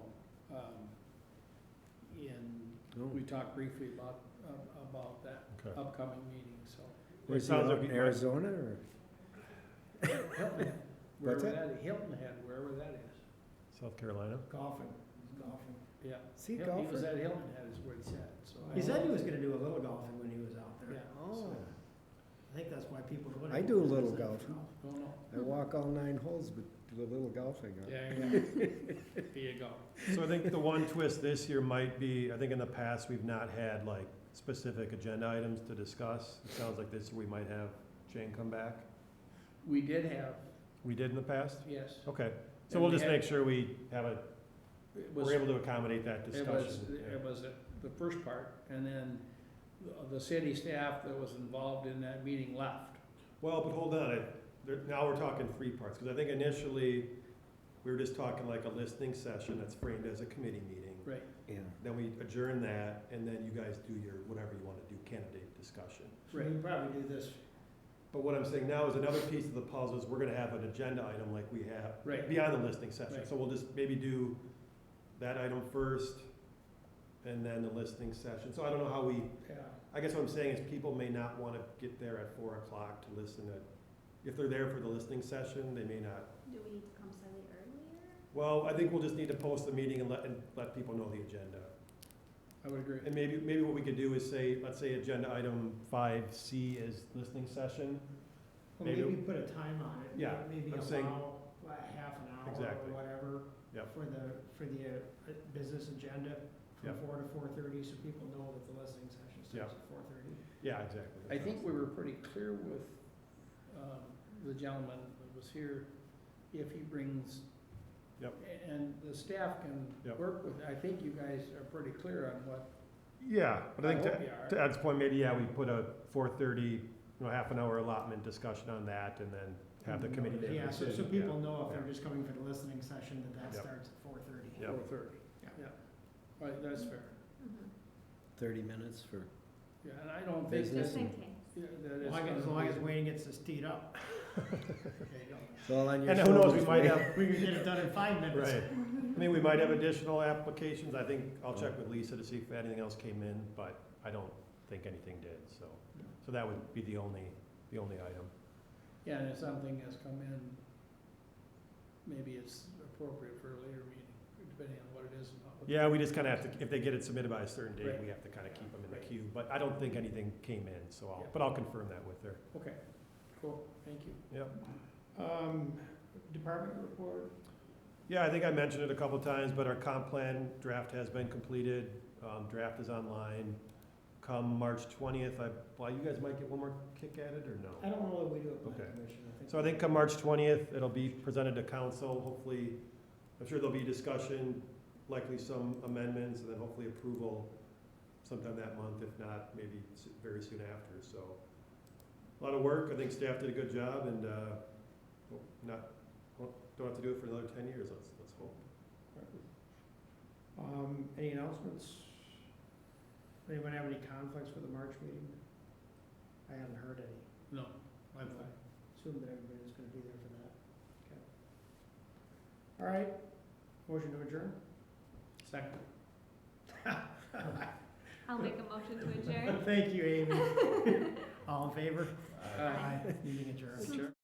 And we talked briefly about that Okay. upcoming meeting, so. Was he sounds out like in you- Arizona or? Hilton Head, What's wherever that is, Hilton Head, wherever that is. South Carolina? Golfing, he's golfing. Yeah. Is he a He golfer? was at Hilton Head is what he said, so. I He don't said know. he was gonna do a little golfing when he was out there. Yeah. Oh, I think that's why people go there. I do a little Because of golfing. Don't know. I walk all 9 holes, but do a little golfing. Huh? Yeah, there you go. So I think the one twist this year might be, I think in the past, we've not had like specific agenda items to discuss. It sounds like this, we might have Jane come back. We did have, We did in the past? yes. Okay, so And we'll we just had- make sure we have It was, we're able to accommodate that it discussion. was, Yeah. it was the first part, and then the city staff that was involved in that meeting left. Well, but hold on, now we're talking 3 parts, because I think initially, we were just talking like a listening session that's framed as a committee meeting. Right. Yeah. Then we adjourn that, and then you guys do your, whatever you want to do, candidate discussion. So we can probably do this. But what I'm saying now is another piece of the puzzle is we're gonna have an agenda item like we have. Right. Beyond the listening session, Right. so we'll just maybe do that item first, and then the listening session. So I don't know how we, Yeah. I guess what I'm saying is people may not wanna get there at 4 o'clock to listen to, if they're there for the listening session, they may not. Do we need to come slightly earlier? Well, I think we'll just need to post the meeting and let people know the agenda. I would agree. And maybe what we could do is say, let's say agenda item 5C is listening session. Well, Maybe- maybe put a time on it. Yeah, Maybe I'm saying- allow half an hour Exactly. or whatever. Yep. For the business agenda from Yep. 4 to 4:30, so people know that the listening session starts Yep. at 4:30. Yeah, exactly. I think we were pretty clear with the gentleman that was here, if he brings. Yep. And the staff can Yep. work with, I think you guys are pretty clear on what. Yeah, but I hope think you are. to Ed's point, maybe, yeah, we put a 4:30, half an hour allotment discussion on that, and then have the committee make a Yeah, so decision. people know if Yeah. they're just coming for the listening session, that Yep. starts at 4:30. Yep. 4:30. Yeah. Yeah. Right, that's fair. Mhm. 30 minutes for, Yeah, and I don't think Business that's, Just in case. yeah, that As is. long as Wayne gets this teed up. There you go. it's all on your And who knows, we shoulders, might Wayne. have, We can get it done in 5 minutes. right. I mean, we might have additional applications. I think I'll check with Lisa to see if anything else came in, but I don't think anything did, so that would be the only item. Yeah, and if something has come in, maybe it's appropriate for a later meeting, depending on what it is. And what- Yeah, we just kind of have to, if they get it submitted by a certain date, Right. we have to kind of keep them in the Right. queue. But I don't think anything came in, so Yeah. but I'll confirm that with her. Okay, cool, thank you. Yep. Department report, Yeah, I think I mentioned it a couple times, but our comp plan draft has been completed. Draft is online. Come March 20th, you guys might get one more kick at it, or no? I don't know what we do at Okay. plan commission, I think. So I think come March 20th, it'll be presented to council, hopefully, I'm sure there'll be discussion, likely some amendments, and then hopefully approval sometime that month, if not, maybe very soon after, so. A lot of work, I think staff did a good job, and, don't have to do it for another 10 years, let's hope. Any announcements? Anyone have any conflicts for the March meeting? I haven't heard any. No, I'm fine. Assume that everybody's gonna be there for that. Okay. All right, motion to adjourn? Second. I'll make a motion to adjourn. Thank you, Amy. All in favor? Aye. Meeting adjourned.